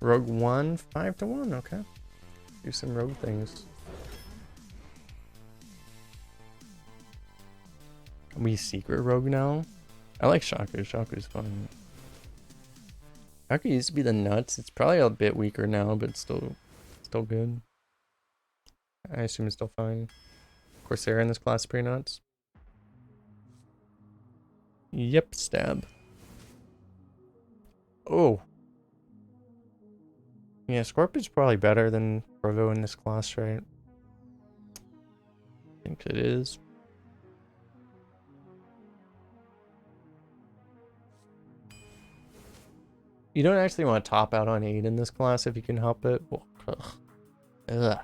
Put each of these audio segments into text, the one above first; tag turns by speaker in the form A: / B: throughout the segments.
A: Rogue 1, 5-1, okay. Do some rogue things. Are we secret rogue now? I like Shaku. Shaku's fun. Shaku used to be the nuts. It's probably a bit weaker now, but still good. I assume it's still fine. Corsair in this class is pretty nuts. Yep, stab. Oh. Yeah, Scorpion's probably better than Provo in this class, right? I think it is. You don't actually want to top out on 8 in this class if you can help it. Well, ugh.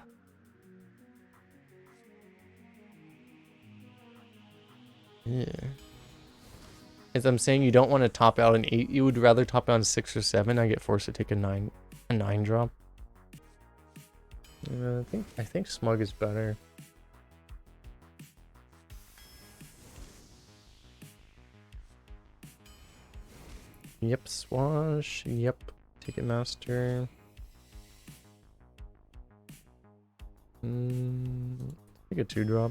A: Yeah. As I'm saying, you don't want to top out an 8. You would rather top out a 6 or 7. I get forced to take a 9 drop. I think Smug is better. Yep, Swash. Yep, Ticketmaster. Take a 2 drop.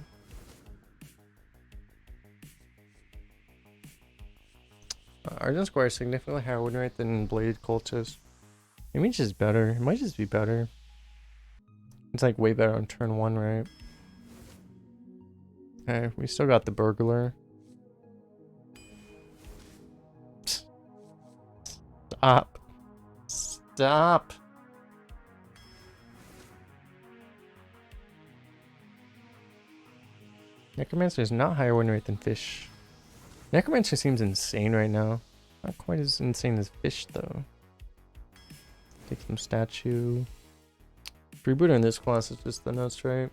A: Argent Square is significantly higher win rate than Blade Cultist. Maybe it's just better. It might just be better. It's like way better on turn 1, right? Okay, we still got the Burglar. Stop. Stop. Necromancer is not higher win rate than Fish. Necromancer seems insane right now. Not quite as insane as Fish, though. Take some statue. Freebooter in this class is just the nuts, right?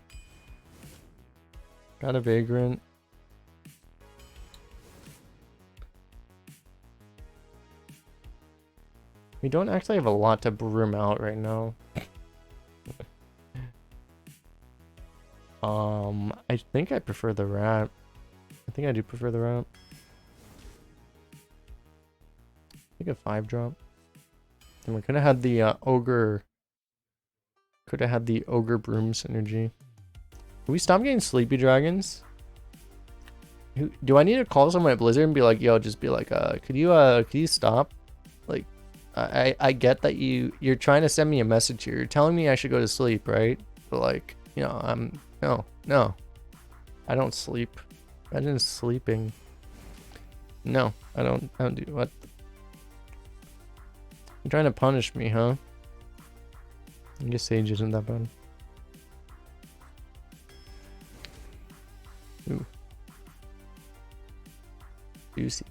A: Got a Vagrant. We don't actually have a lot to broom out right now. I think I prefer the Rat. I think I do prefer the Rat. I think a 5 drop. And we could have had the Ogre. Could have had the Ogre Broom synergy. Can we stop getting Sleepy Dragons? Do I need to call someone at Blizzard and be like, yo, just be like, could you stop? Like, I get that you're trying to send me a message here. You're telling me I should go to sleep, right? But like, you know, no. I don't sleep. Imagine sleeping. No, I don't do what? You're trying to punish me, huh? I guess Sage isn't that bad. Ooh. Juicy.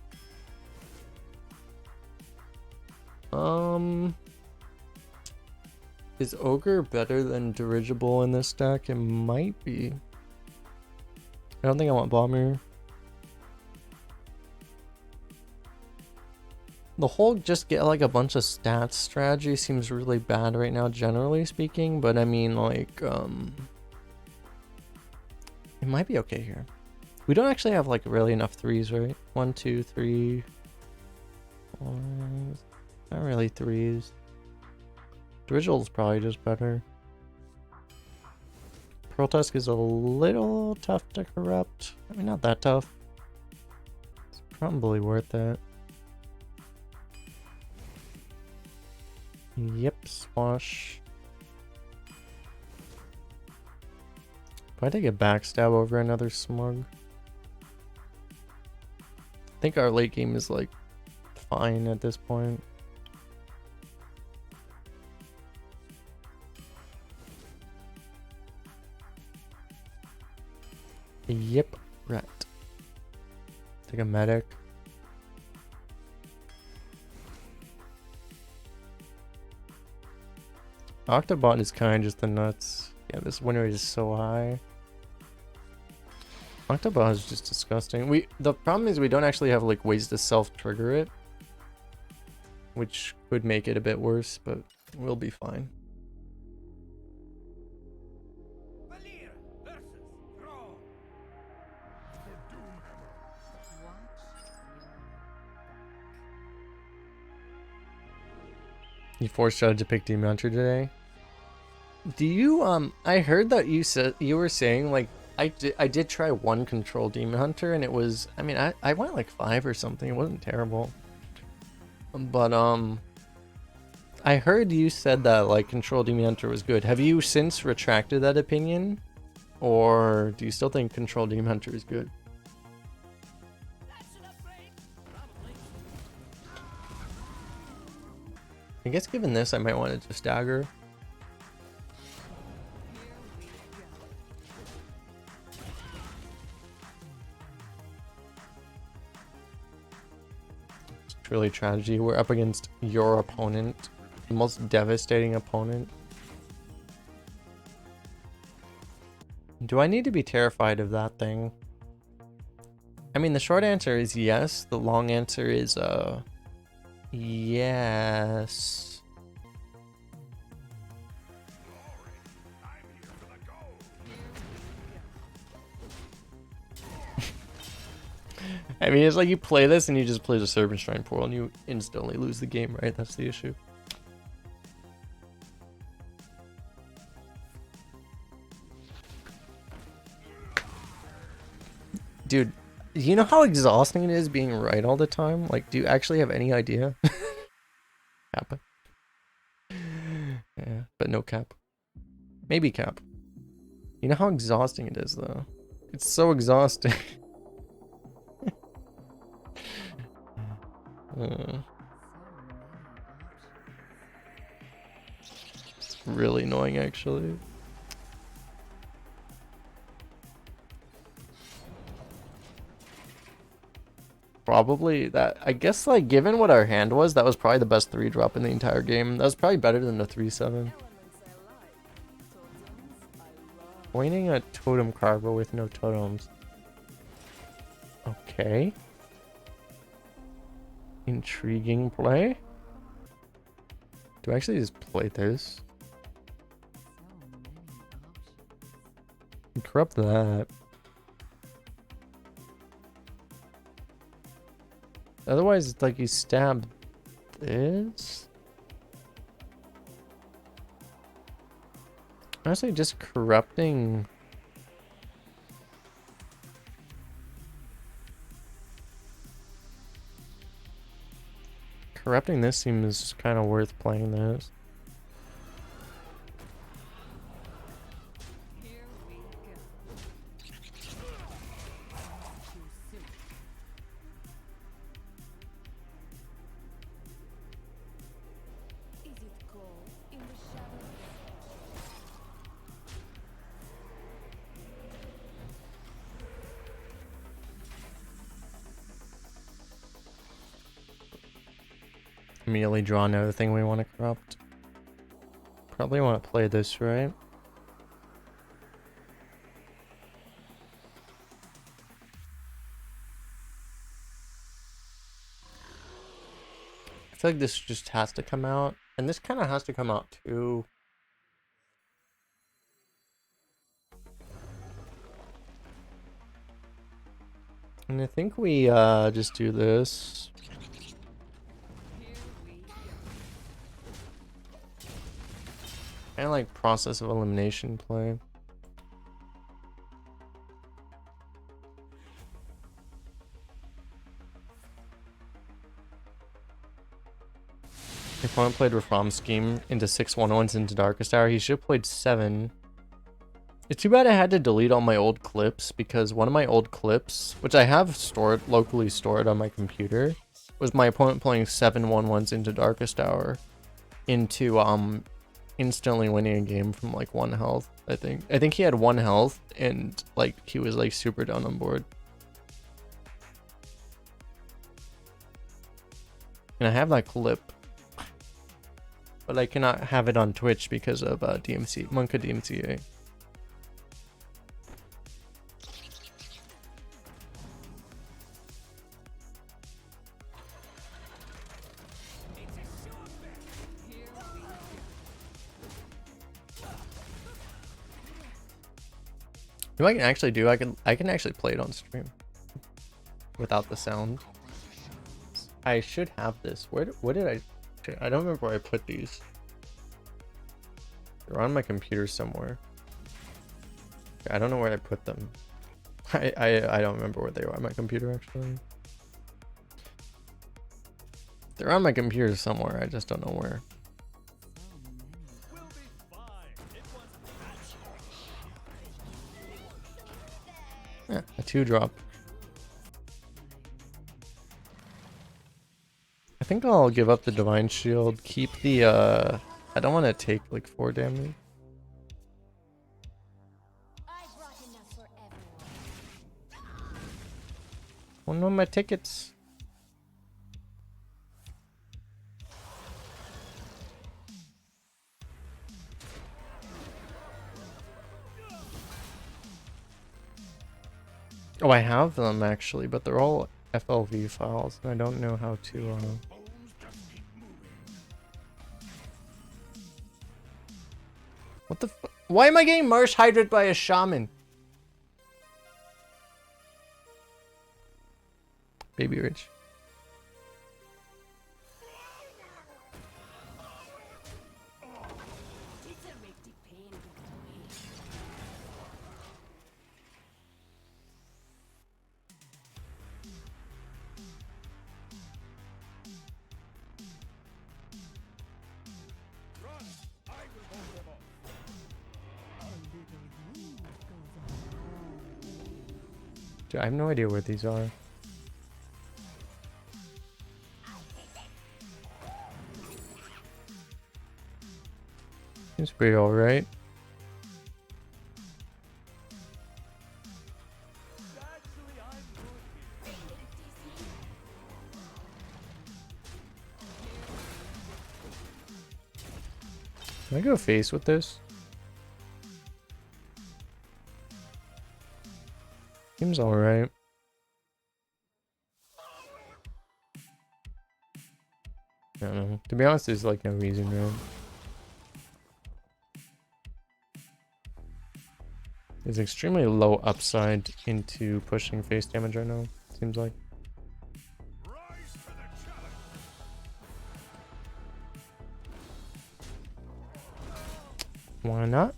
A: Is Ogre better than Dirigible in this deck? It might be. I don't think I want Bomber. The whole just get like a bunch of stats strategy seems really bad right now, generally speaking, but I mean, like, it might be okay here. We don't actually have like really enough 3s, right? 1, 2, 3, 4. Not really 3s. Dirigible is probably just better. Pearl Tusk is a little tough to corrupt. I mean, not that tough. It's probably worth it. Yep, Swash. If I take a backstab over another Smug, I think our late game is like fine at this point. Yep, Rat. Take a medic. Octobot is kind of just the nuts. Yeah, this win rate is so high. Octobot is just disgusting. The problem is we don't actually have like ways to self-trigger it, which could make it a bit worse, but we'll be fine. You forced Judge to pick Demon Hunter today. Do you I heard that you were saying like I did try one control Demon Hunter and it was, I mean, I went like 5 or something. It wasn't terrible. But I heard you said that like control Demon Hunter was good. Have you since retracted that opinion? Or do you still think control Demon Hunter is good? I guess given this, I might want to just stagger. It's truly tragedy. We're up against your opponent, the most devastating opponent. Do I need to be terrified of that thing? I mean, the short answer is yes. The long answer is yes. I mean, it's like you play this and you just play the Serpent Shrine Portal and you instantly lose the game, right? That's the issue. Dude, you know how exhausting it is being right all the time? Like, do you actually have any idea? Cap. Yeah, but no cap. Maybe cap. You know how exhausting it is, though? It's so exhausting. It's really annoying, actually. Probably that, I guess, like, given what our hand was, that was probably the best 3-drop in the entire game. That was probably better than the 3-7. Pointing a totem card, but with no totems. Okay. Intriguing play. Do I actually just play this? Corrupt that. Otherwise, it's like you stab this. Honestly, just corrupting. Corrupting this seems kind of worth playing this. Immediately draw another thing we want to corrupt. Probably want to play this, right? I feel like this just has to come out, and this kind of has to come out too. And I think we just do this. Kind of like process of elimination play. If opponent played Reform Scheme into 6 1/1s into Darkest Hour, he should have played 7. It's too bad I had to delete all my old clips, because one of my old clips, which I have stored, locally stored on my computer, was my opponent playing 7 1/1s into Darkest Hour into instantly winning a game from like 1 health. I think he had 1 health and like he was like super down on board. And I have that clip, but I cannot have it on Twitch because of DMC Monka DMCA. What I can actually do, I can actually play it on stream without the sound. I should have this. What did I? Okay, I don't remember where I put these. They're on my computer somewhere. I don't know where I put them. I don't remember where they were on my computer actually. They're on my computer somewhere, I just don't know where. Yeah, a 2-drop. I think I'll give up the Divine Shield, keep the I don't want to take like 4 damage. Oh no, my tickets. Oh, I have them actually, but they're all FLV files, and I don't know how to. What the? Why am I getting Marsh Hydrate by a Shaman? Baby Rich. Dude, I have no idea where these are. Seems pretty alright. Can I go face with this? Seems alright. I don't know. To be honest, there's like no reason, right? There's extremely low upside into pushing face damage right now, seems like. Why not?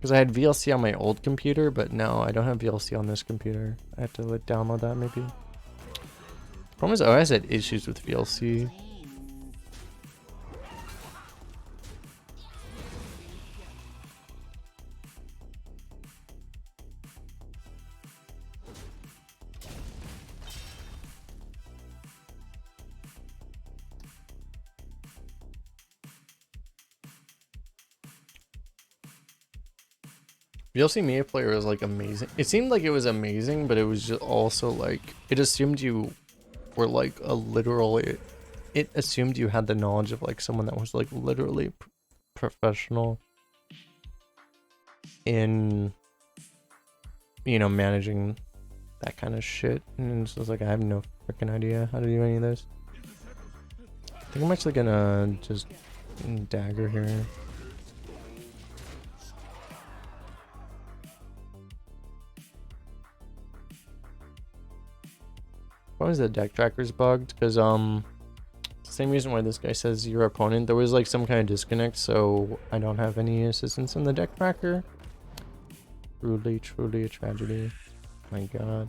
A: Because I had VLC on my old computer, but now I don't have VLC on this computer. I have to like, download that maybe. Problem is, I always had issues with VLC. VLC Media Player was like amazing. It seemed like it was amazing, but it was just also like it assumed you were like a literal. It assumed you had the knowledge of like someone that was like literally professional in, you know, managing that kind of shit. And it's just like I have no freaking idea how to do any of this. I think I'm actually gonna just dagger here. Why was the deck trackers bugged? Because same reason why this guy says your opponent. There was like some kind of disconnect, so I don't have any assistance in the deck tracker. Truly, truly a tragedy. My god.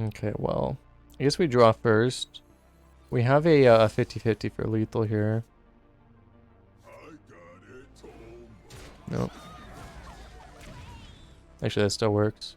A: Okay, well, I guess we draw first. We have a 50-50 for lethal here. Nope. Actually, that still works.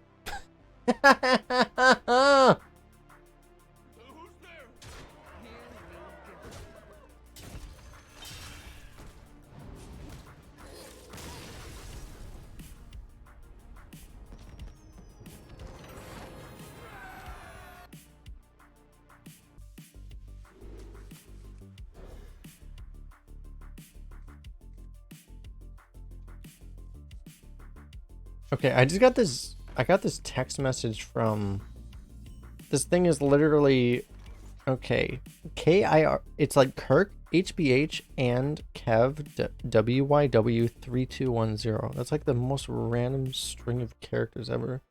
A: Okay, I got this text message from this thing is literally okay. KIR, it's like Kirk HBH and Kev WYW3210. That's like the most random string of characters ever.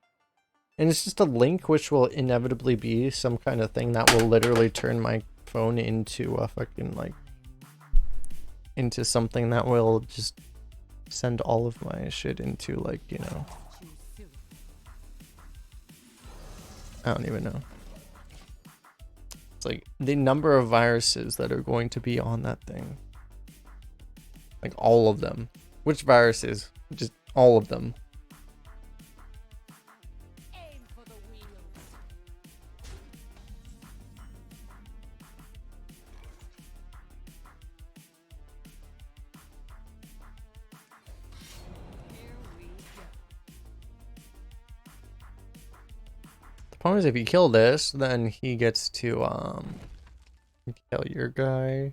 A: And it's just a link which will inevitably be some kind of thing that will literally turn my phone into a fucking like into something that will just send all of my shit into like, you know, I don't even know. It's like the number of viruses that are going to be on that thing. Like all of them. Which viruses? Just all of them. The problem is if you kill this, then he gets to kill your guy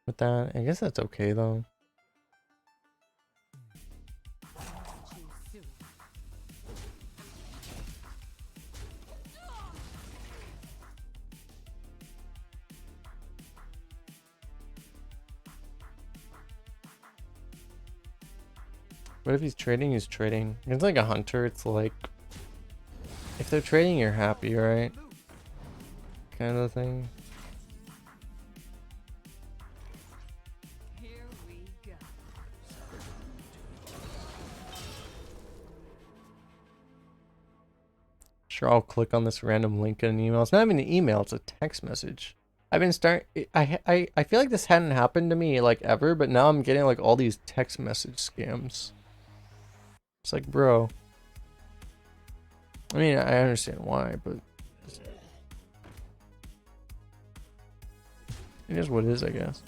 A: with that. I guess that's okay though. What if he's trading? He's trading. It's like a hunter. It's like if they're trading, you're happy, right? Kind of thing. Sure, I'll click on this random link in an email. It's not even an email, it's a text message. I've been I feel like this hadn't happened to me like ever, but now I'm getting like all these text message scams. It's like, bro. I mean, I understand why, but it is what it is, I guess.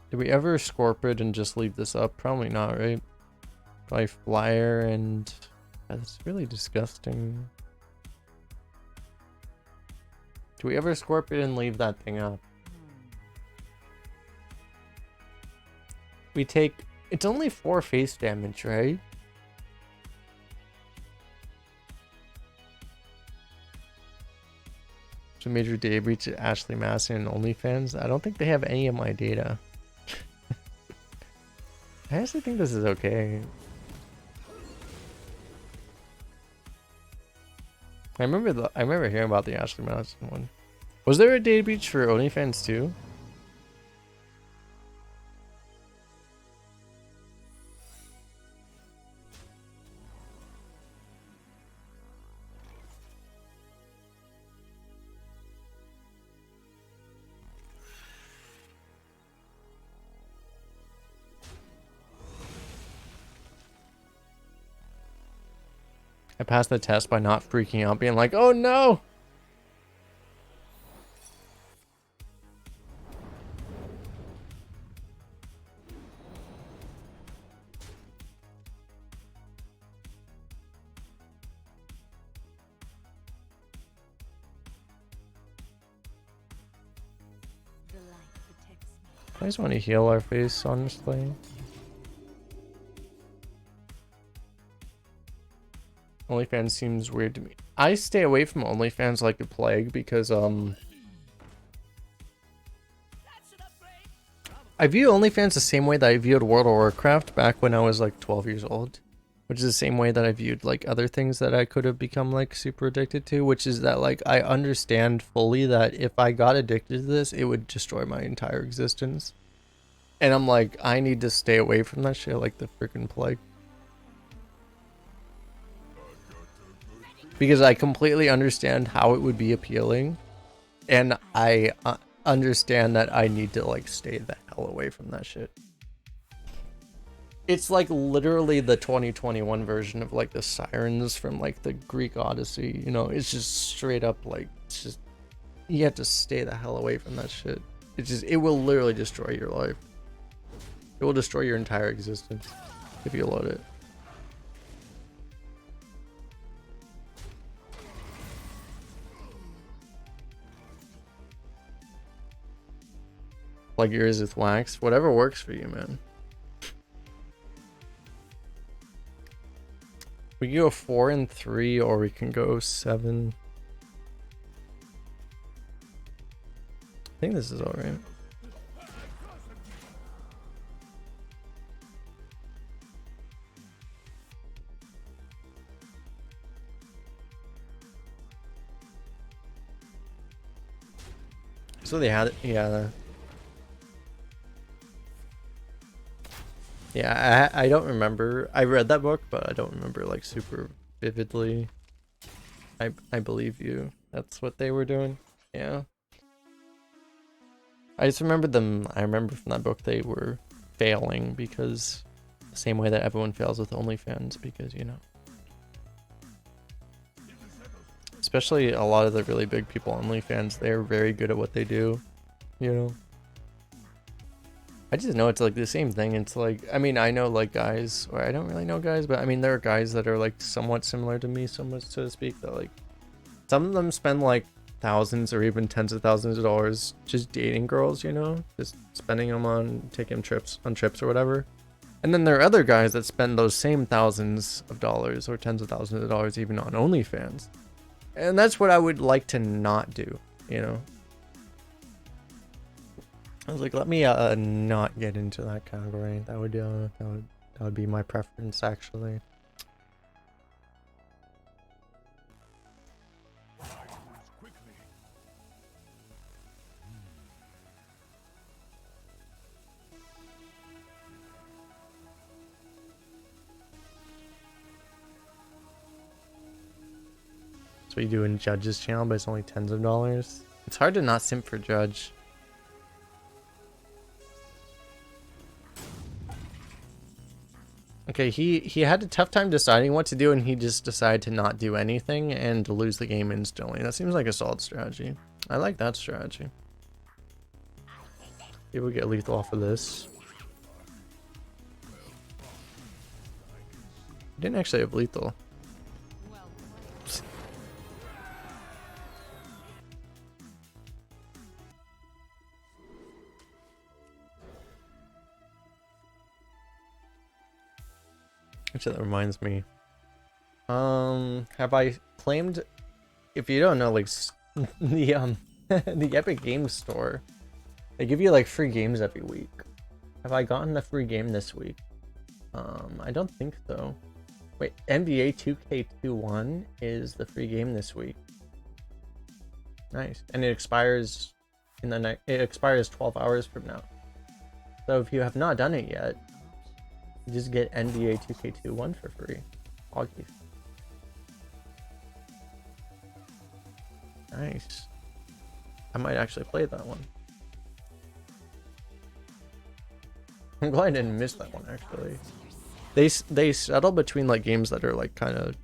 A: Did we ever scorp it and just leave this up? Probably not, right? Probably flyer and that's really disgusting. Do we ever scorp it and leave that thing up? We take, it's only 4 face damage, right? So major data breach at Ashley Madison and OnlyFans. I don't think they have any of my data. I actually think this is okay. I remember hearing about the Ashley Madison one. Was there a data breach for OnlyFans too? I passed the test by not freaking out, being like, oh no! I just want to heal our face, honestly. OnlyFans seems weird to me. I stay away from OnlyFans like the plague because I view OnlyFans the same way that I viewed World of Warcraft back when I was like 12 years old, which is the same way that I viewed like other things that I could have become like super addicted to, which is that like I understand fully that if I got addicted to this, it would destroy my entire existence. And I'm like, I need to stay away from that shit like the freaking plague. Because I completely understand how it would be appealing. And I understand that I need to like stay the hell away from that shit. It's like literally the 2021 version of like the sirens from like the Greek Odyssey, you know, it's just straight up like, it's just, you have to stay the hell away from that shit. It will literally destroy your life. It will destroy your entire existence if you load it. Like yours with wax, whatever works for you, man. We can go 4 and 3, or we can go 7. I think this is all right. So they had it, yeah. Yeah, I don't remember. I read that book, but I don't remember like super vividly. I believe you. That's what they were doing. Yeah. I just remember them. I remember from that book they were failing because the same way that everyone fails with OnlyFans, because you know. Especially a lot of the really big people on OnlyFans, they're very good at what they do, you know. I just know it's like the same thing. It's like, I mean, I know like guys, or I don't really know guys, but I mean, there are guys that are like somewhat similar to me, somewhat so to speak, that like, some of them spend like thousands or even tens of thousands of dollars just dating girls, you know, just spending them on taking trips or whatever. And then there are other guys that spend those same thousands of dollars or tens of thousands of dollars even on OnlyFans. And that's what I would like to not do, you know. I was like, let me not get into that category. That would be my preference, actually. That's what you do in Judge's channel, but it's only tens of dollars. It's hard to not simp for Judge. Okay, he had a tough time deciding what to do, and he just decided to not do anything and to lose the game instantly. That seems like a solid strategy. I like that strategy. People get lethal off of this. Didn't actually have lethal. Actually, that reminds me. Have I claimed? If you don't know, like the the Epic Games Store, they give you like free games every week. Have I gotten a free game this week? I don't think so. Wait, NBA 2K21 is the free game this week. Nice, and it expires in the night. It expires 12 hours from now. So if you have not done it yet, you just get NBA 2K21 for free. Augie. Nice. I might actually play that one. I'm glad I didn't miss that one, actually. They settle between like games that are like kind of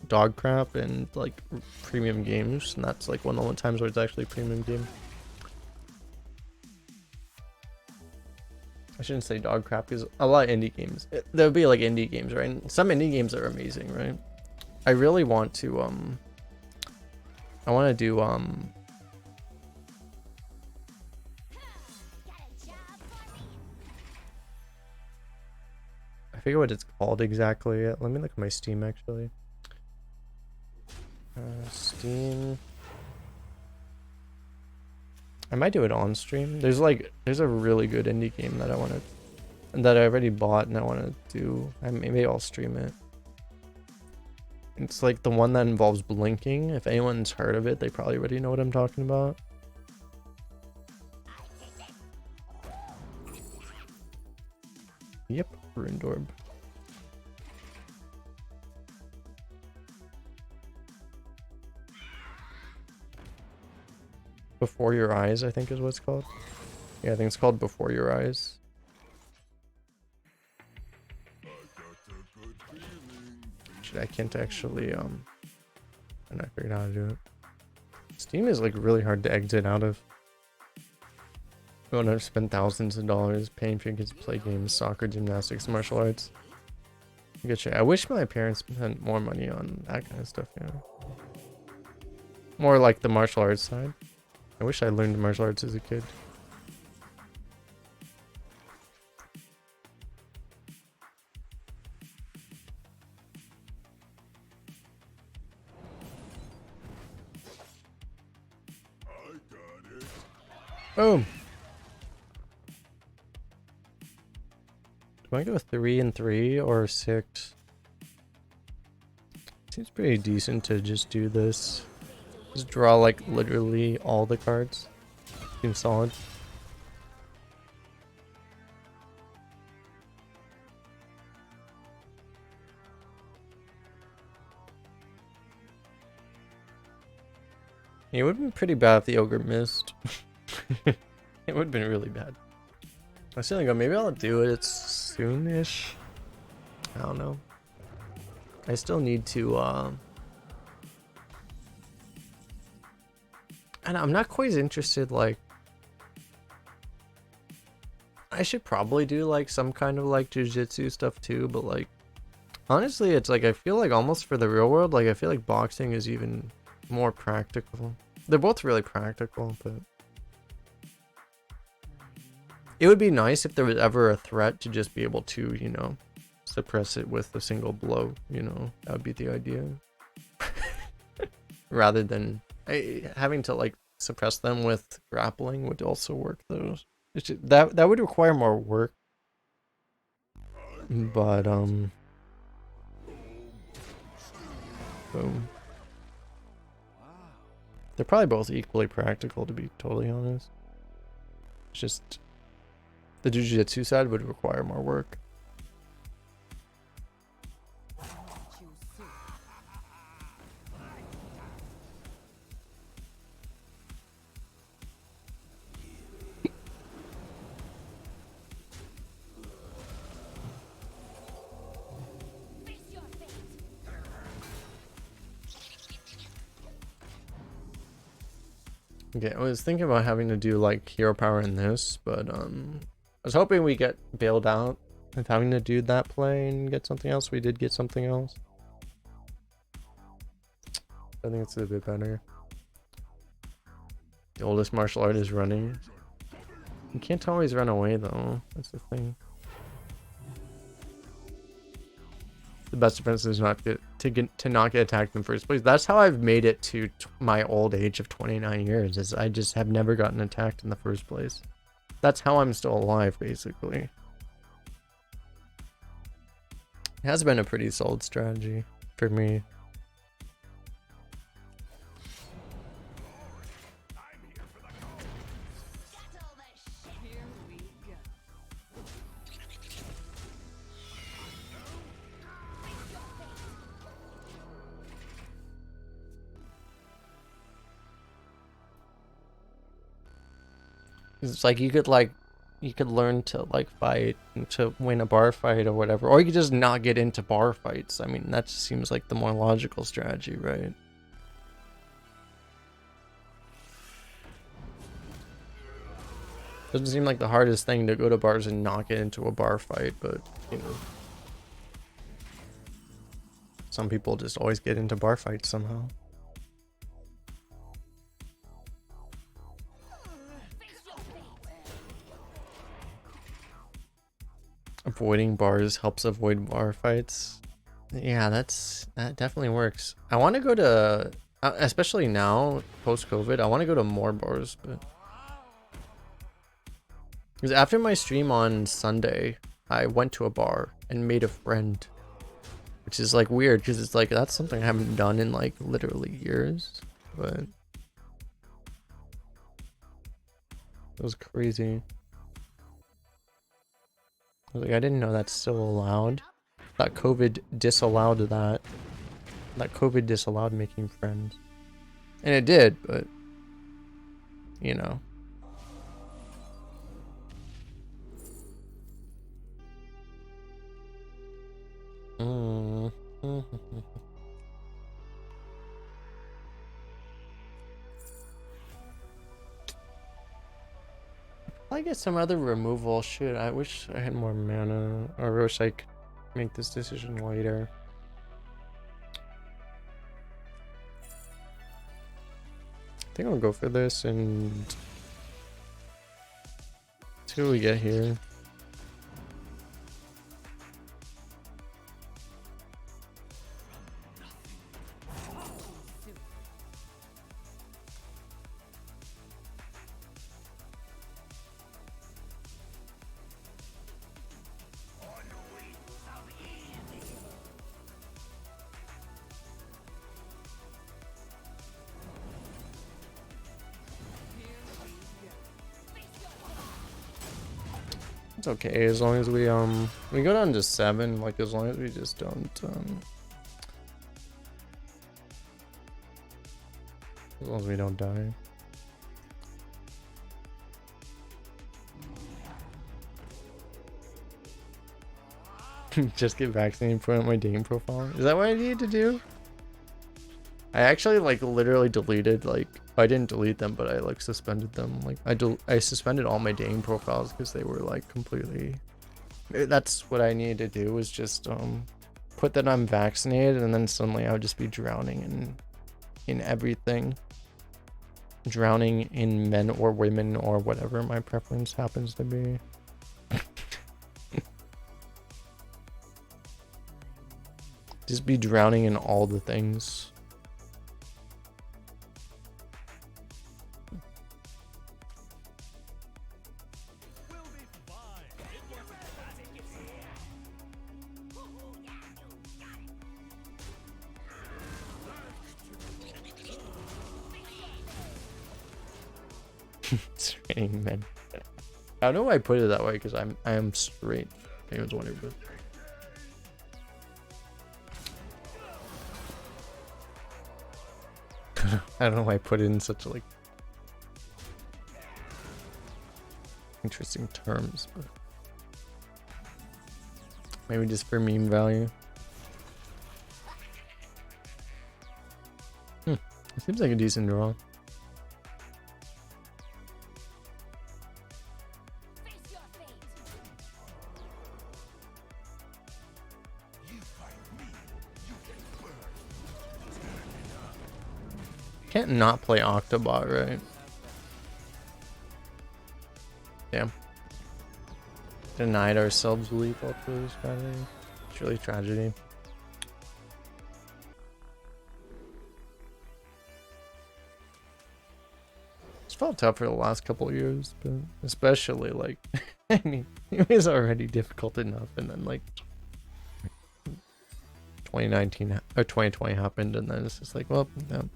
A: dog crap and like premium games, and that's like one of the times where it's actually a premium game. I shouldn't say dog crap, because a lot of indie games, there'll be like indie games, right? And some indie games are amazing, right? I really want to I want to do I forget what it's called exactly. Let me look at my Steam, actually. Steam. I might do it on stream. There's a really good indie game that I want to, that I already bought and I want to do. Maybe I'll stream it. It's like the one that involves blinking. If anyone's heard of it, they probably already know what I'm talking about. Yep, Ruined Orb. Before Your Eyes, I think is what it's called. Yeah, I think it's called Before Your Eyes. Shit, I can't actually, and I figured out how to do it. Steam is like really hard to exit out of. You want to spend thousands of dollars paying for your kids to play games, soccer, gymnastics, martial arts. I get you. I wish my parents spent more money on that kind of stuff, you know. More like the martial arts side. I wish I learned martial arts as a kid. Boom. Do I go 3 and 3 or 6? Seems pretty decent to just do this. Just draw like literally all the cards. Seems solid. It would have been pretty bad if the ogre missed. It would have been really bad. I was feeling, maybe I'll do it soonish. I don't know. I still need to and I'm not quite as interested, like I should probably do like some kind of like jiu-jitsu stuff too, but like honestly it's like I feel like almost for the real world, like I feel like boxing is even more practical. They're both really practical, but it would be nice if there was ever a threat to just be able to, you know, suppress it with a single blow, you know. That would be the idea. Rather than having to like suppress them with grappling would also work though. It's just, that would require more work. But boom. They're probably both equally practical, to be totally honest. It's just the jiu-jitsu side would require more work. Okay, I was thinking about having to do like hero power in this, but I was hoping we get bailed out with having to do that play and get something else. We did get something else. I think it's a bit better. The oldest martial art is running. You can't always run away though. That's the thing. The best defense is not to not get attacked in the first place. That's how I've made it to my old age of 29 years. Is I just have never gotten attacked in the first place. That's how I'm still alive, basically. It has been a pretty solid strategy for me. It's like you could learn to like fight to win a bar fight or whatever, or you could just not get into bar fights. I mean, that just seems like the more logical strategy, right? Doesn't seem like the hardest thing to go to bars and not get into a bar fight, but you know, some people just always get into bar fights somehow. Avoiding bars helps avoid bar fights. Yeah, that definitely works. I want to go to, especially now post COVID, I want to go to more bars, but because after my stream on Sunday, I went to a bar and made a friend, which is like weird because it's like that's something I haven't done in like literally years, but it was crazy. I was like, I didn't know that's still allowed. Thought COVID disallowed that. That COVID disallowed making friends. And it did, but you know. I get some other removal. Shit, I wish I had more mana. Or I wish I could make this decision later. I think I'll go for this and see what we get here. It's okay as long as we go down to 7, like as long as we just don't as long as we don't die. Just get vaccinated and put on my dating profile. Is that what I need to do? I actually like literally deleted, like I didn't delete them, but I like suspended them. Like I suspended all my dating profiles because they were like completely. That's what I needed to do, was just put that I'm vaccinated, and then suddenly I would just be drowning in everything. Drowning in men or women or whatever my preference happens to be. Just be drowning in all the things. It's raining men. I don't know why I put it that way, because I am straight. If anyone's wondering, but I don't know why I put it in such like interesting terms, but maybe just for meme value. It seems like a decent draw. Can't not play Octobot, right? Damn. Denied ourselves lethal through this strategy. It's really tragedy. It's felt tough for the last couple of years, but especially like, I mean, it was already difficult enough, and then like 2019 or 2020 happened, and then it's just like, well, no.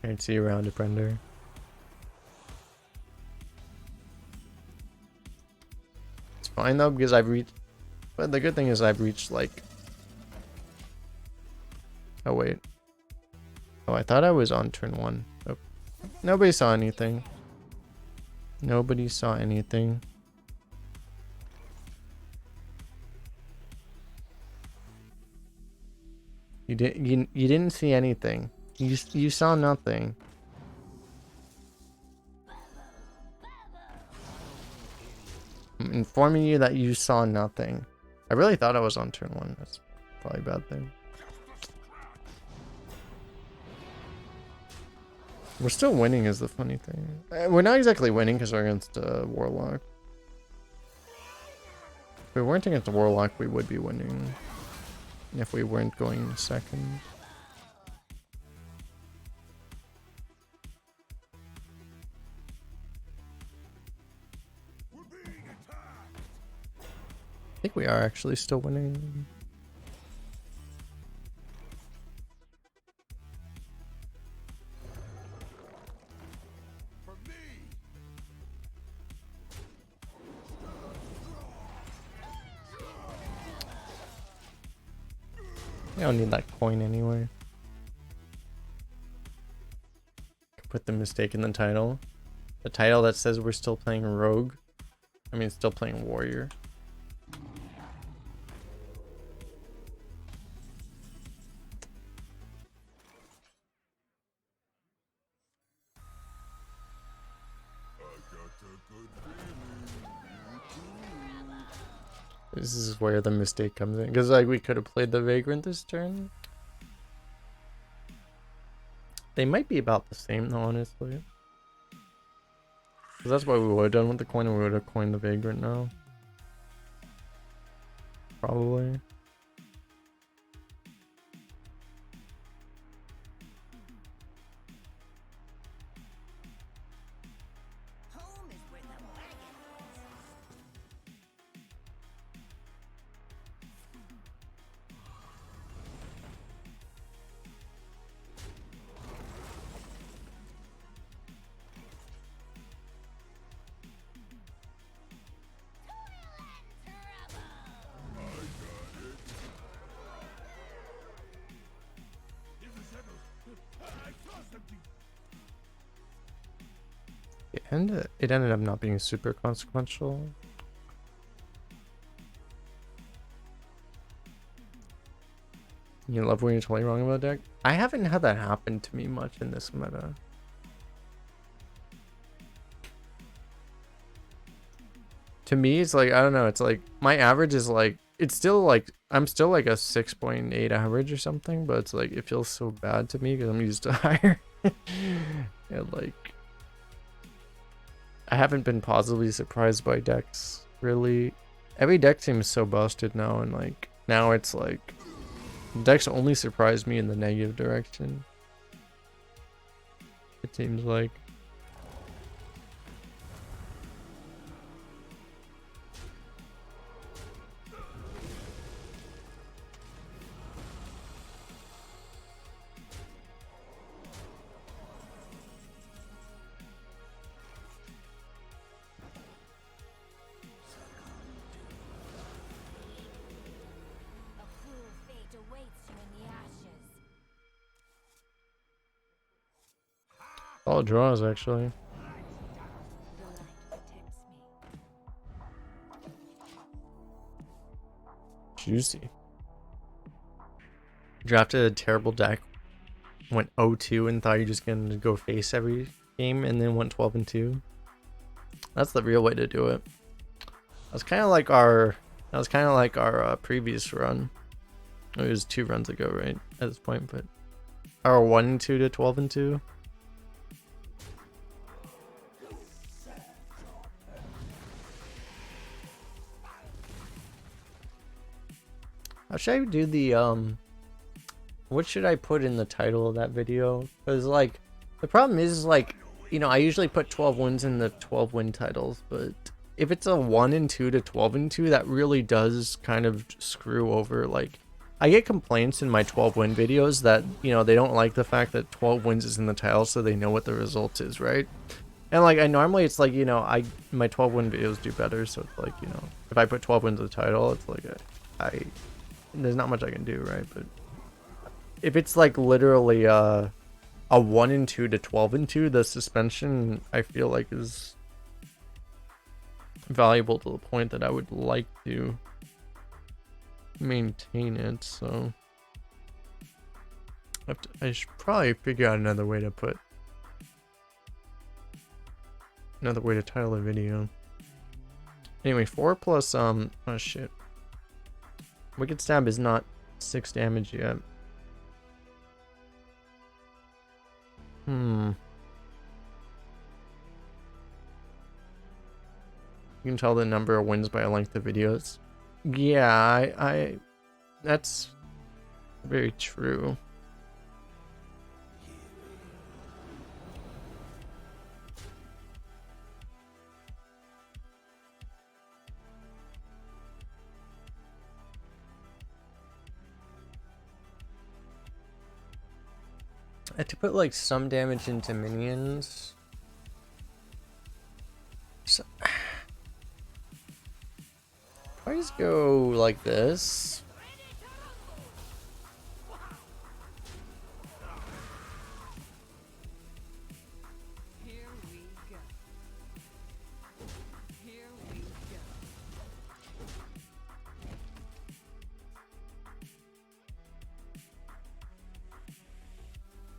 A: Alright, see you around, Defender. It's fine though, because I've reached. But the good thing is I've reached like. Oh wait. Oh, I thought I was on turn 1. Oh. Nobody saw anything. Nobody saw anything. You didn't see anything. You saw nothing. I'm informing you that you saw nothing. I really thought I was on turn 1. That's probably a bad thing. We're still winning is the funny thing. We're not exactly winning because we're against Warlock. If we weren't against the Warlock, we would be winning. If we weren't going second. I think we are actually still winning. I don't need that coin anyway. Put the mistake in the title. The title that says we're still playing Rogue. I mean, still playing Warrior. This is where the mistake comes in. Because like we could have played the Vagrant this turn. They might be about the same though, honestly. Because that's what we would have done with the coin, and we would have coined the Vagrant now. Probably. And it ended up not being super consequential. You love when you're totally wrong about deck? I haven't had that happen to me much in this meta. To me, it's like, I don't know, it's like, my average is like, it's still like, I'm still like a 6.8 average or something, but it's like, it feels so bad to me because I'm used to higher. And like, I haven't been positively surprised by decks, really. Every deck seems so busted now, and like, now it's like, decks only surprise me in the negative direction. It seems like. All draws, actually. Juicy. Drafted a terrible deck. Went 0-2 and thought you're just going to go face every game, and then went 12-2. That's the real way to do it. That's kind of like our previous run. It was 2 runs ago, right? At this point, but our 1-2 to 12-2. How should I do the what should I put in the title of that video? Because like the problem is like, you know, I usually put 12 wins in the 12 win titles, but if it's a 1-2 to 12-2, that really does kind of screw over. Like, I get complaints in my 12 win videos that, you know, they don't like the fact that 12 wins is in the title, so they know what the result is, right? And like, I normally, it's like, you know, my 12 win videos do better, so it's like, you know, if I put 12 wins in the title, it's like there's not much I can do, right? But if it's like literally a 1-2 to 12-2, the suspension I feel like is valuable to the point that I would like to maintain it. So I should probably figure out another way to title a video. Anyway, 4 plus oh shit. Wicked Stab is not 6 damage yet. You can tell the number of wins by a length of videos. Yeah, I that's very true. I had to put like some damage into minions. So, probably just go like this.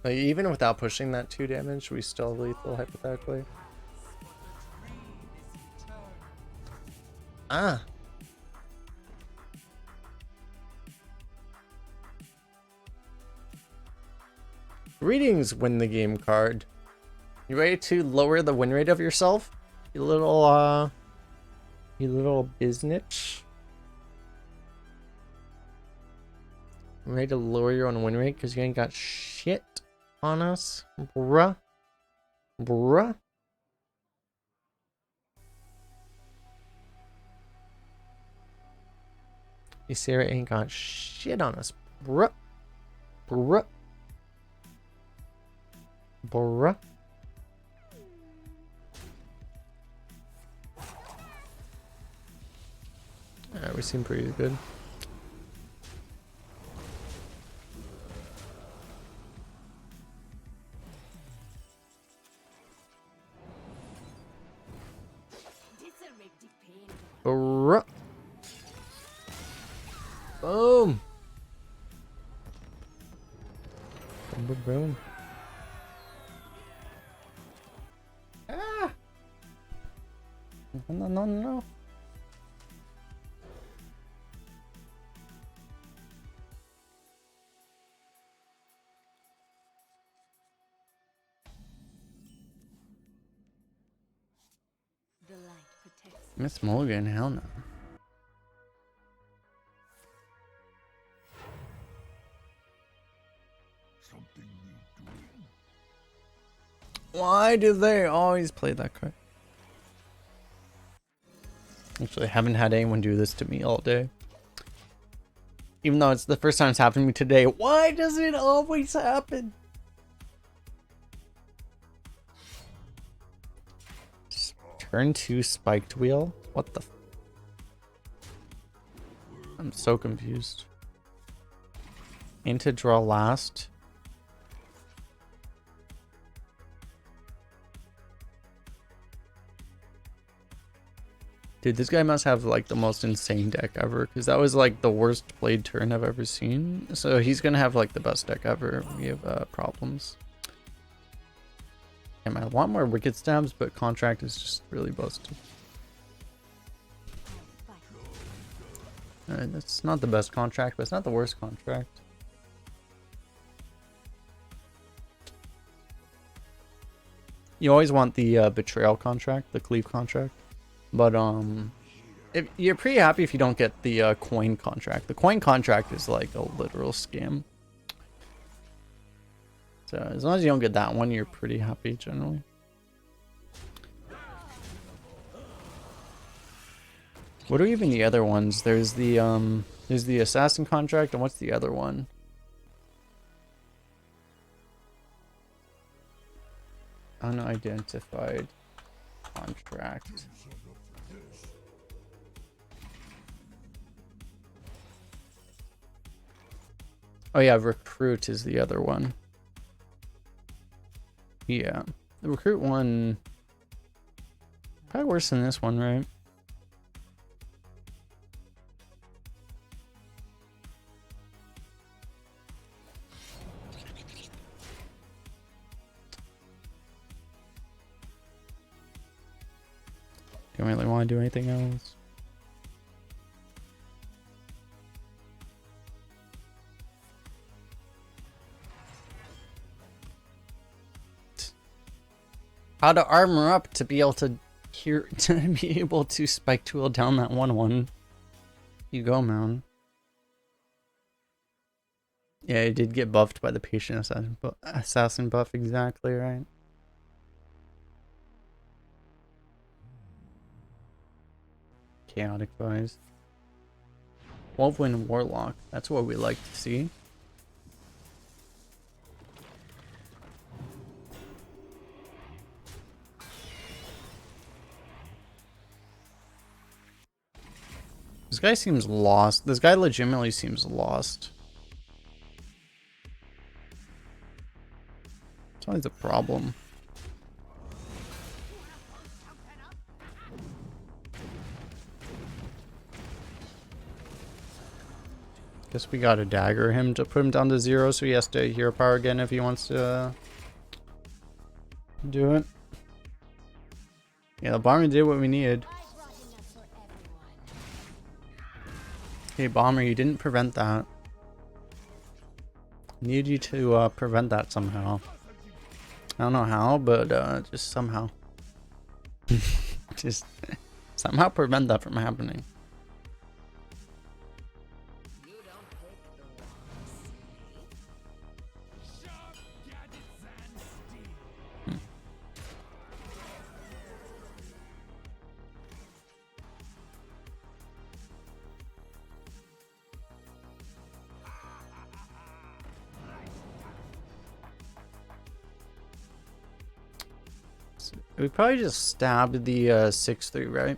A: Like, even without pushing that 2 damage, we still lethal hypothetically. Ah. Greetings, win the game card. You ready to lower the win rate of yourself? You little biznitch. You ready to lower your own win rate because you ain't got shit on us, bruh? Bruh? You Sarah ain't got shit on us, bruh. Bruh. Bruh. Alright, we seem pretty good. Bruh. Boom. Boom, boom, boom. Ah. No, no, no. Miss Mulligan, hell no. Why do they always play that card? Actually, I haven't had anyone do this to me all day. Even though it's the first time it's happened to me today. Why does it always happen? Turn 2 spiked wheel? What the f— I'm so confused. Into draw last. Dude, this guy must have like the most insane deck ever, because that was like the worst played turn I've ever seen. So he's gonna have like the best deck ever. We have problems. I want more wicked stabs, but contract is just really busted. Alright, that's not the best contract, but it's not the worst contract. You always want the betrayal contract, the cleave contract, but if you're pretty happy if you don't get the coin contract. The coin contract is like a literal scam. So as long as you don't get that one, you're pretty happy generally. What are even the other ones? There's the assassin contract, and what's the other one? Unidentified contract. Oh yeah, recruit is the other one. Yeah, the recruit one probably worse than this one, right? Don't really want to do anything else. How to armor up to be able to be able to spike tool down that 1/1. You go, man. Yeah, it did get buffed by the patient assassin buff, exactly right. Chaotic Vise. 12 win Warlock. That's what we like to see. This guy seems lost. This guy legitimately seems lost. It's always a problem.
B: Guess we gotta dagger him to put him down to 0, so he has to hero power again if he wants to do it. Yeah, the bomber did what we needed. Okay, bomber, you didn't prevent that. I need you to prevent that somehow. I don't know how, but just somehow. Just somehow prevent that from happening. We probably just stabbed the 6-3, right?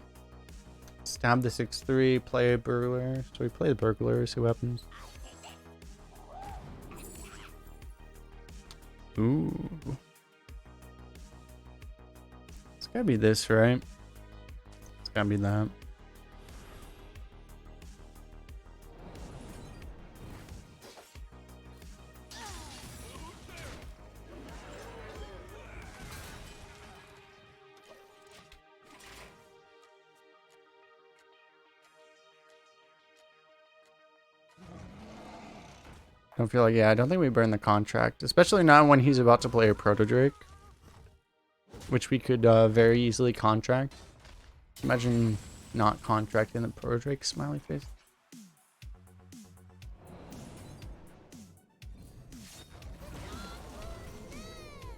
B: Stab the 6-3, play a burglar. So we play the burglar, see what happens. Ooh. It's gotta be this, right? It's gotta be that. I feel like, yeah, I don't think we burn the contract, especially not when he's about to play a Proto Drake, which we could very easily contract. Imagine not contracting the Proto Drake, smiley face.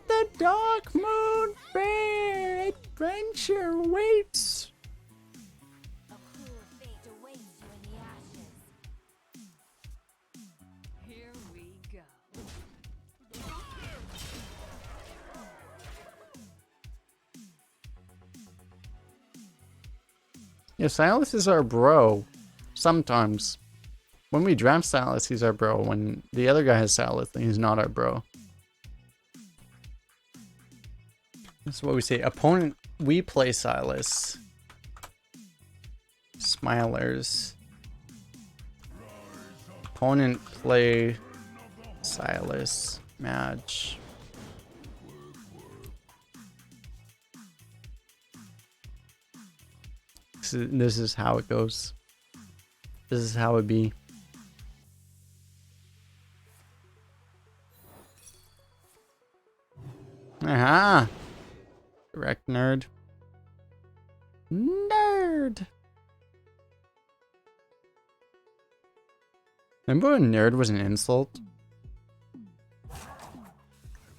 B: The Dark Moon Fair adventure waits. Yeah, Silas is our bro. Sometimes. When we draft Silas, he's our bro. When the other guy has Silas, then he's not our bro. That's what we say. Opponent, we play Silas. Smilers. Opponent play Silas. Match. This is how it goes. This is how it be. Aha! Correct, nerd. Nerd! Remember when nerd was an insult?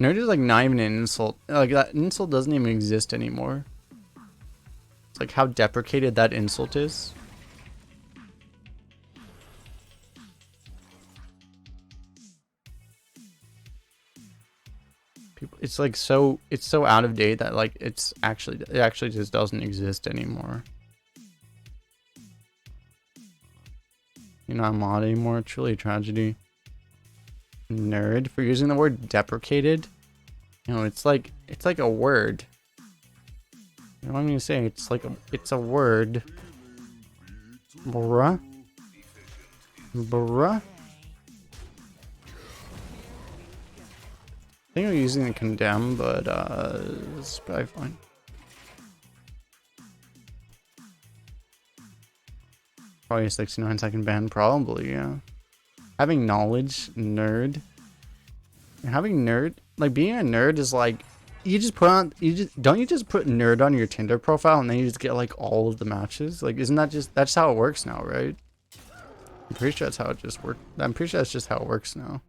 B: Nerd is like not even an insult. Like that insult doesn't even exist anymore. It's like how deprecated that insult is. People, it's like it's so out of date that like it actually just doesn't exist anymore. You're not a mod anymore. It's really a tragedy. Nerd for using the word deprecated. You know, it's like a word. You know what I'm gonna say? It's a word. Bruh. Bruh. I think I'm using the condemn, but it's probably fine. Probably a 69-second ban, probably, yeah. Having knowledge, nerd. Having nerd, like being a nerd is like you just put nerd on your Tinder profile and then you just get like all of the matches. Like isn't that that's how it works now, right? I'm pretty sure that's how it just works. I'm pretty sure that's just how it works now.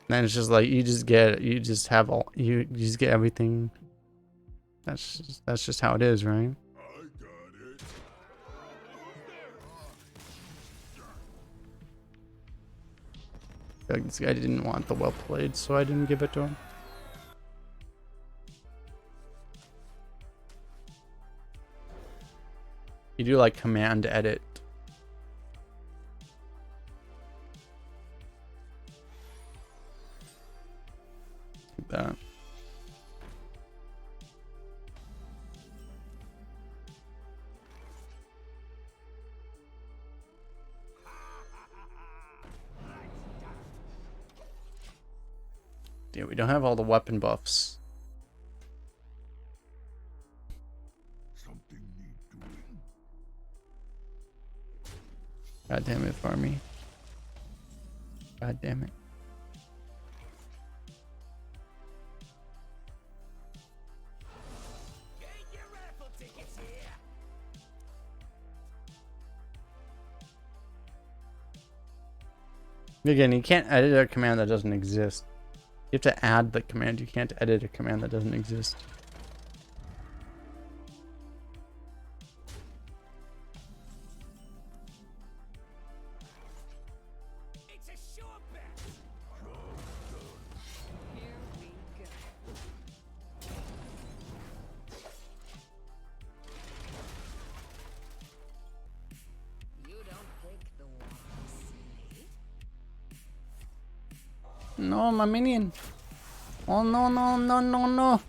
B: And then it's just like you just get everything. That's just how it is, right? I feel like this guy didn't want the well played, so I didn't give it to him. You do like command edit. Like that. Yeah, we don't have all the weapon buffs. God damn it, Farmy. God damn it. Again, you can't edit a command that doesn't exist. You have to add the command. You can't edit a command that doesn't exist. No, my minion. Oh, no, no, no, no, no.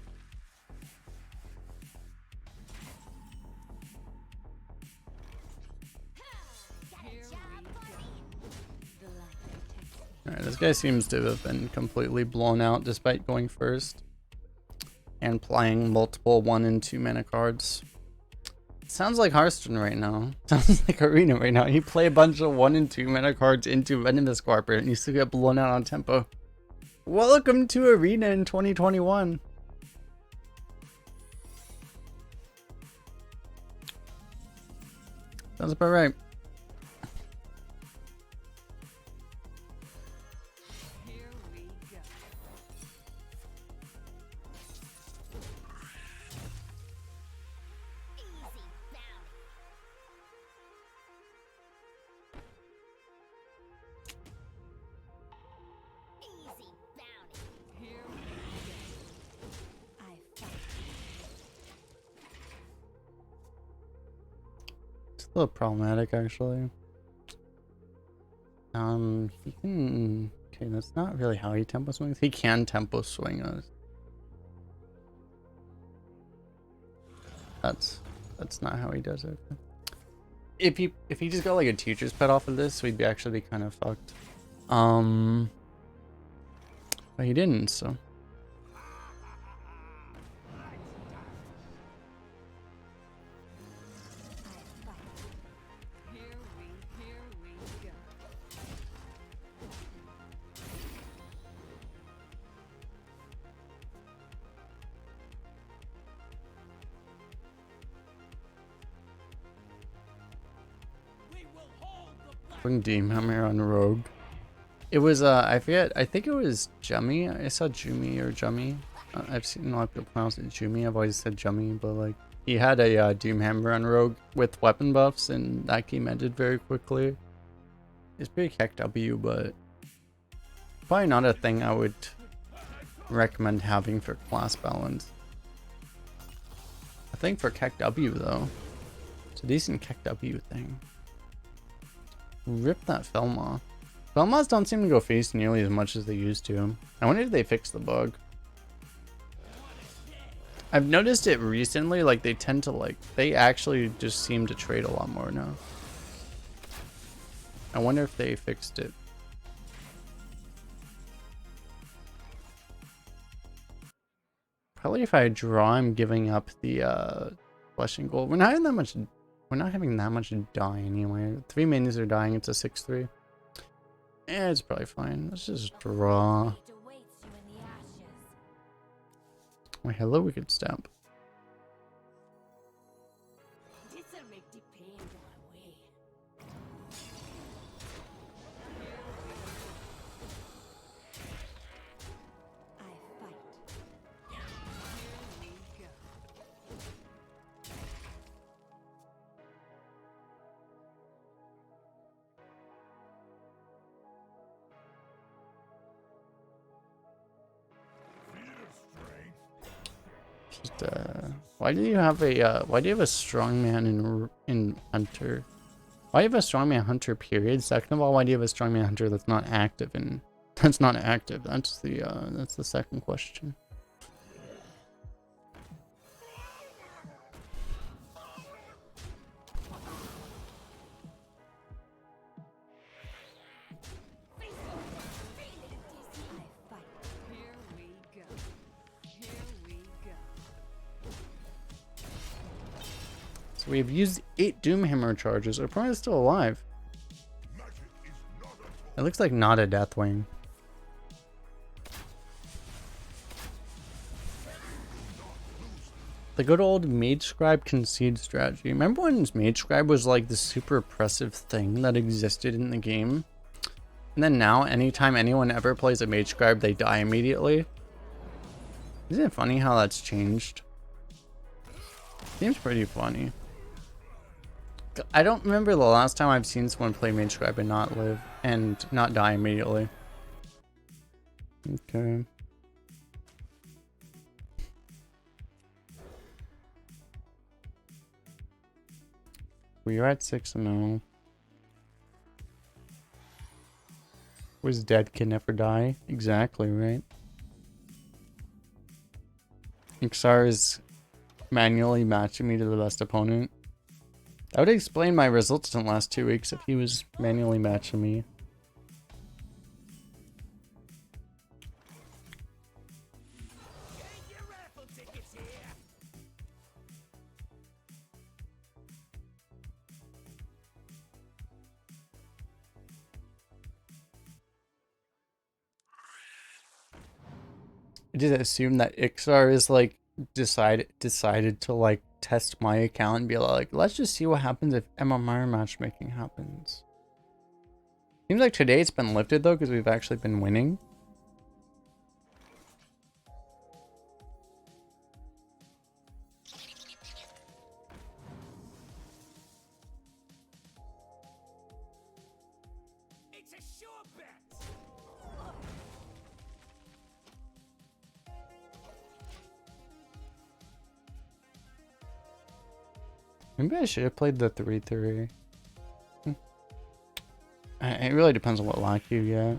B: Alright, this guy seems to have been completely blown out despite going first and playing multiple 1 and 2 mana cards. Sounds like Hearthstone right now. Sounds like Arena right now. You play a bunch of 1 and 2 mana cards into Venomous Scorpion and you still get blown out on tempo. Welcome to Arena in 2021. Sounds about right. A little problematic actually. He can. Okay, that's not really how he tempo swings. He can tempo swing us. That's not how he does it. If he just got like a teacher's pet off of this, we'd actually be kind of fucked. But he didn't, so. Deem Hammer on Rogue. It was I forget. I think it was Jummy. I saw Jummy or Jummy. I've seen a lot of people pronounce it Jummy. I've always said Jummy, but like he had a Doom Hammer on Rogue with weapon buffs, and that game ended very quickly. It's pretty KW, but probably not a thing I would recommend having for class balance. I think for KW though, it's a decent KW thing. Rip that Felma. Felmas don't seem to go face nearly as much as they used to. I wonder if they fixed the bug. I've noticed it recently, like they tend to like, they actually just seem to trade a lot more now. I wonder if they fixed it. Probably if I draw, I'm giving up the flesh and gold. We're not having that much die anyway. 3 minions are dying. It's a 6-3. Yeah, it's probably fine. Let's just draw. Wait, hello, we could stamp. Why do you have a strongman in Hunter? Why do you have a strongman Hunter period? Second of all, why do you have a strongman Hunter that's not active? And that's not active. That's the second question. We've used 8 Doomhammer charges. Our opponent is still alive. It looks like not a Deathwing. The good old Mage Scribe concede strategy. Remember when Mage Scribe was like the super oppressive thing that existed in the game? And then now, anytime anyone ever plays a Mage Scribe, they die immediately. Isn't it funny how that's changed? Seems pretty funny. I don't remember the last time I've seen someone play Mage Scribe and not live and not die immediately. Okay. We are at 6-0. Was dead can never die. Exactly, right? Ixar is manually matching me to the best opponent. I would explain my results in the last 2 weeks if he was manually matching me. I just assume that Ixar is like decided to like test my account and be like, let's just see what happens if MMR matchmaking happens. Seems like today it's been lifted though because we've actually been winning. Maybe I should have played the 3-3. It really depends on what lock you get.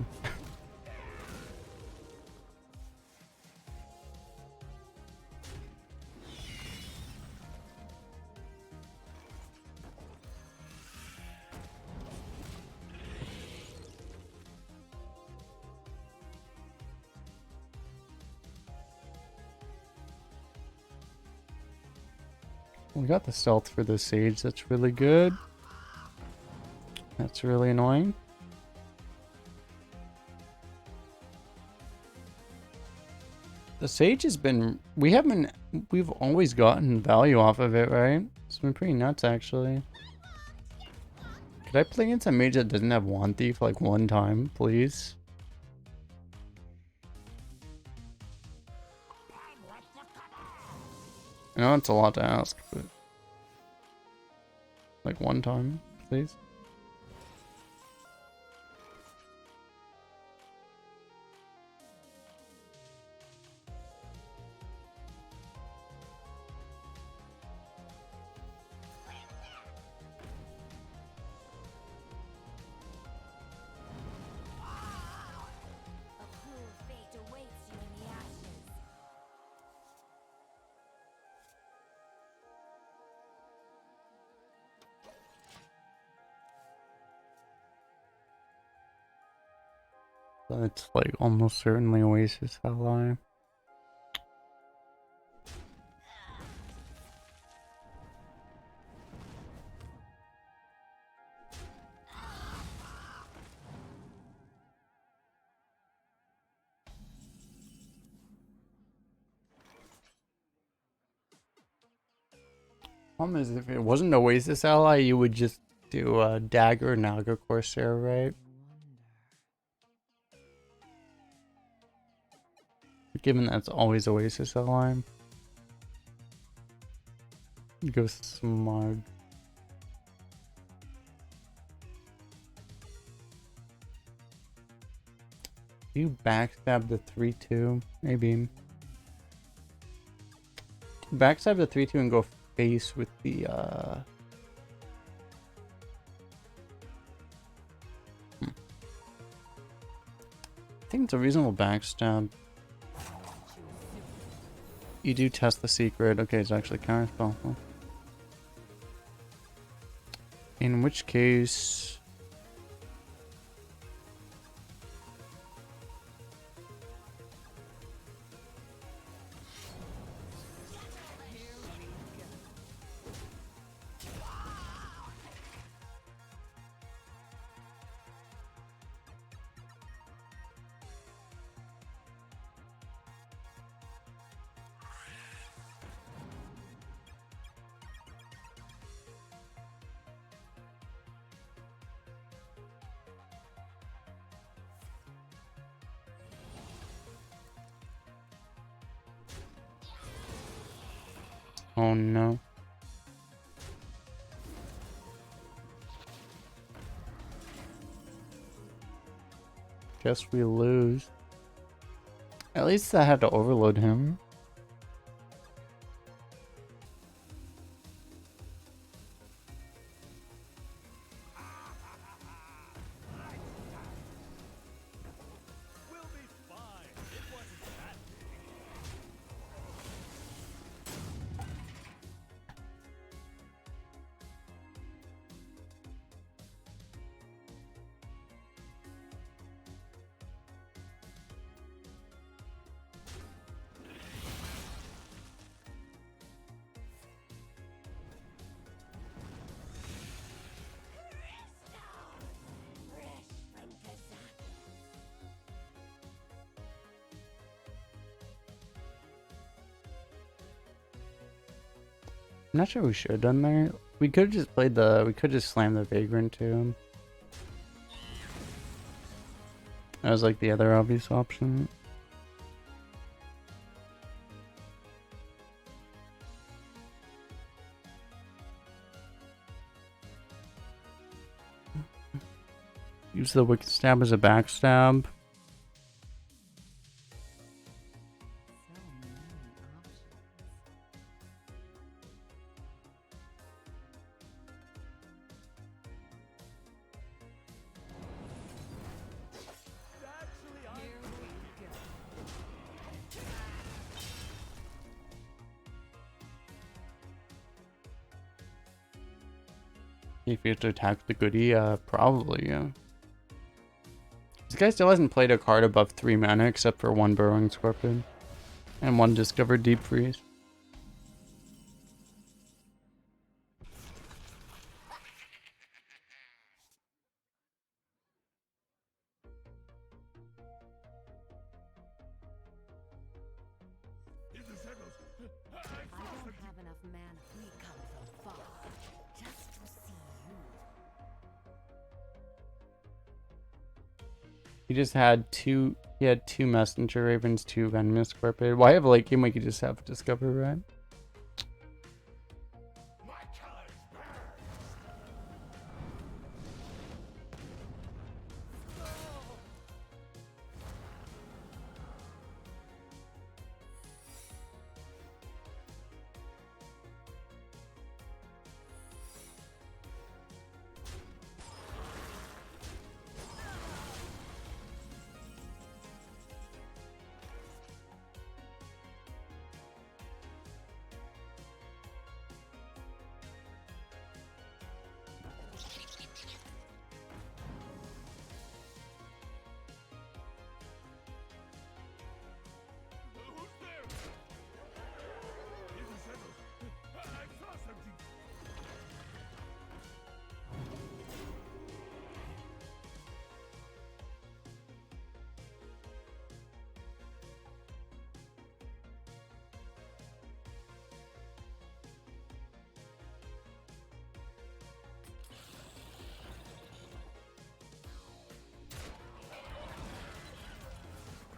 B: We got the stealth for the Sage, that's really good. That's really annoying. The Sage has been, we've always gotten value off of it, right? It's been pretty nuts actually. Could I play against a mage that doesn't have Wand Thief like one time, please? I know it's a lot to ask, but like one time, please. That's like almost certainly Oasis ally. Problem is, if it wasn't Oasis ally, you would just do a Dagger Naga Corsair, right? Given that's always Oasis ally. Go Smug. You backstab the 3-2, maybe. Backstab the 3-2 and go face with the I think it's a reasonable backstab. You do test the secret. Okay, it's actually counterspell. Huh? In which case, Oh no. Guess we lose. At least I had to overload him. I'm not sure we should have done there. We could have just played the. We could just slam the Vagrant to him. That was like the other obvious option. Use the Wicked Stab as a backstab. If you have to attack the goodie, probably, yeah. This guy still hasn't played a card above 3 mana except for 1 Burrowing Scorpion and 1 Discovered Deep Freeze. He just had two. He had 2 Messenger Ravens, 2 Venomous Scorpion. Why have late game? We could just have Discover, right?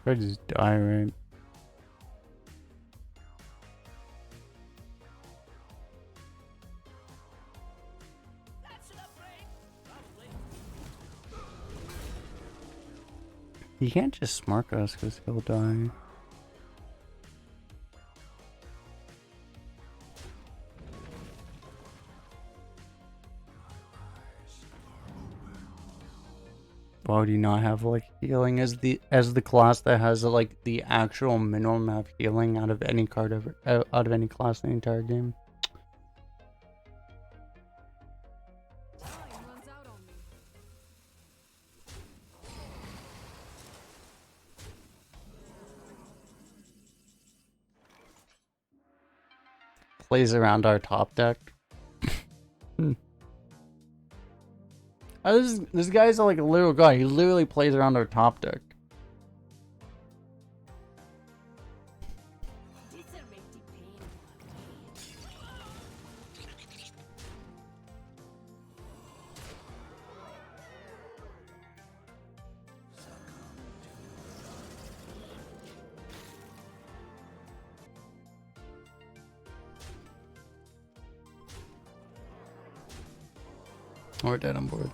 B: I just die, right? He can't just smark us because he'll die. Why would you not have like healing as the class that has like the actual minimum of healing out of any card ever out of any class in the entire game? Plays around our top deck. This guy's like a literal guy. He literally plays around our top deck. Or dead on board.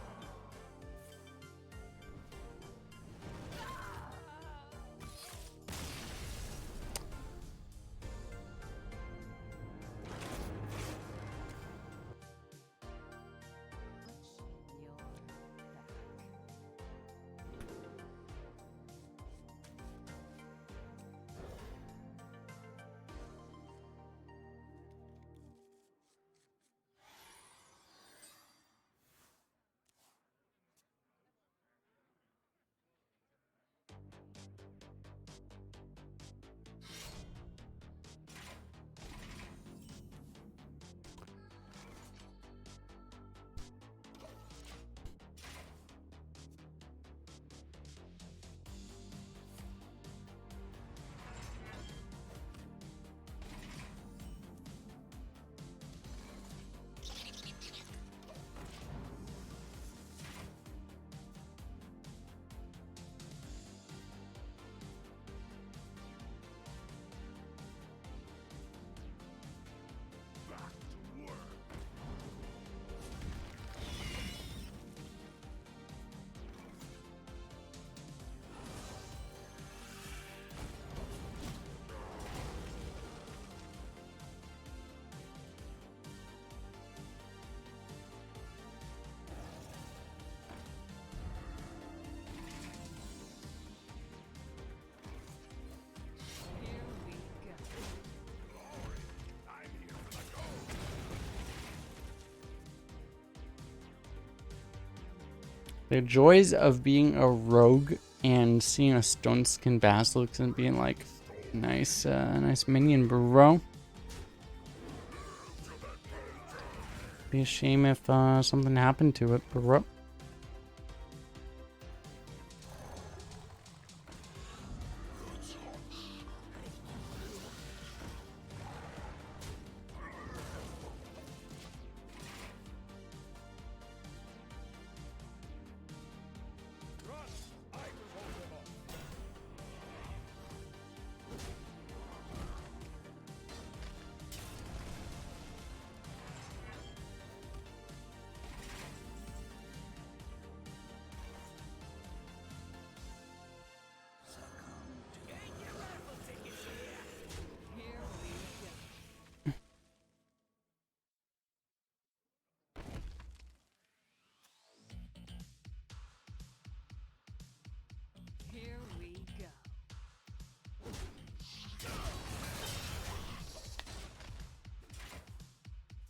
B: The joys of being a rogue and seeing a stone skin basilisk and being like, nice, nice minion, bro. Be a shame if something happened to it, bro.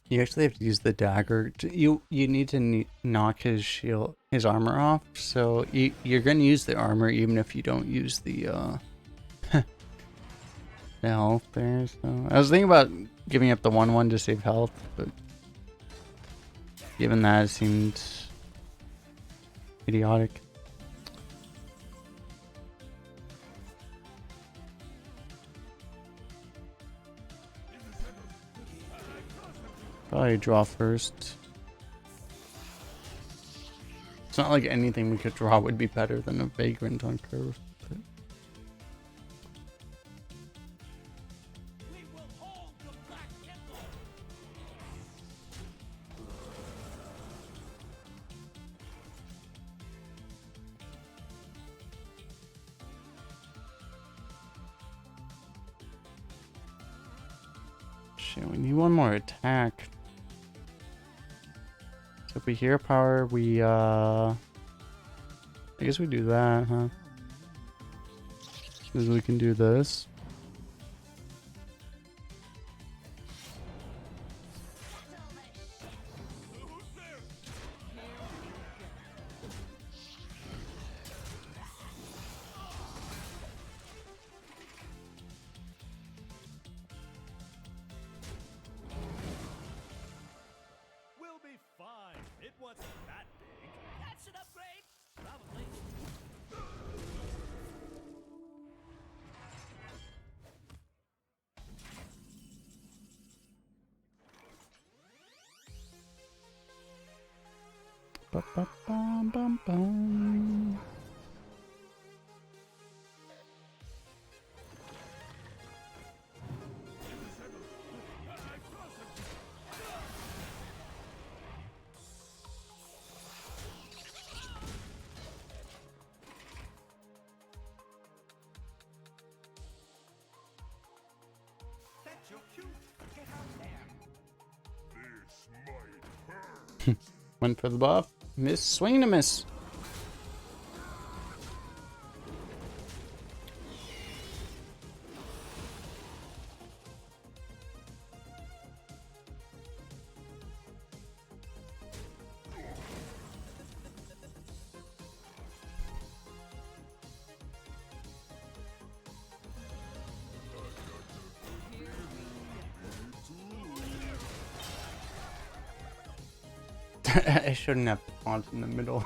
B: You actually have to use the dagger. You need to knock his shield, his armor off. So you're gonna use the armor even if you don't use the the health there. So I was thinking about giving up the 1/1 to save health, but given that, it seemed idiotic. Probably draw first. It's not like anything we could draw would be better than a Vagrant on curve. But... Shit, we need one more attack. So if we hear power, we I guess we do that, huh? Because we can do this. Ba-ba-bum-bum-bum. Went for the buff. Miss. Swing and a miss. I shouldn't have taunt in the middle.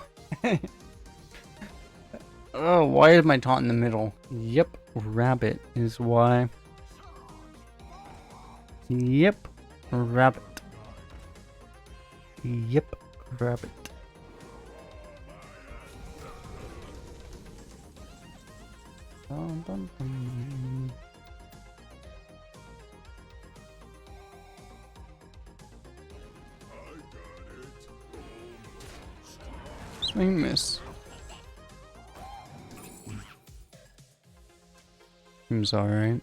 B: Oh, why is my taunt in the middle? Yep, rabbit is why. Yep, rabbit. Yep, rabbit. Dum, dum, dum. Swing miss. Seems alright.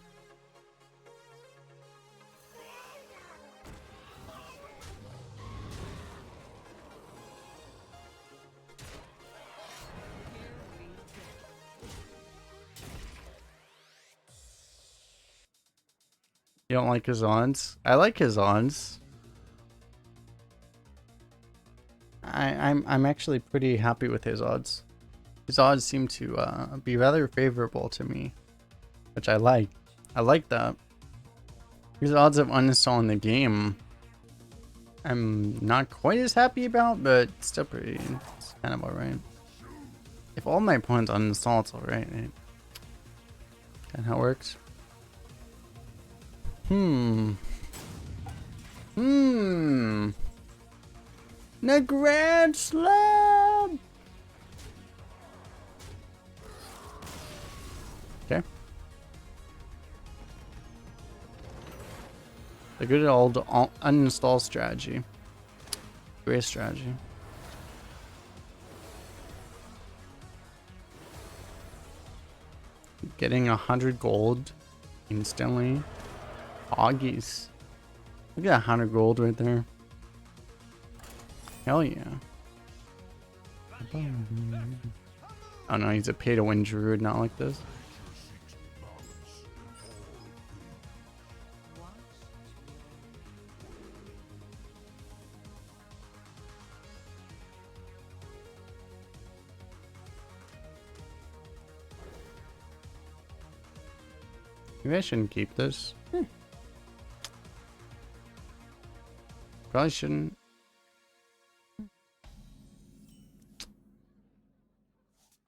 B: You don't like his odds? I like his odds. I'm actually pretty happy with his odds. His odds seem to be rather favorable to me, which I like. I like that. His odds of uninstalling the game, I'm not quite as happy about, but still pretty. It's kind of alright. If all my opponents uninstall, it's alright, right? Kind of how it works. The Grand Slam! Okay. The good old uninstall strategy. Great strategy. Getting 100 gold instantly. Hoggies. Look at that 100 gold right there. Hell yeah. Oh no, he's a pay to win druid, not like this. Maybe I shouldn't keep this. Probably shouldn't.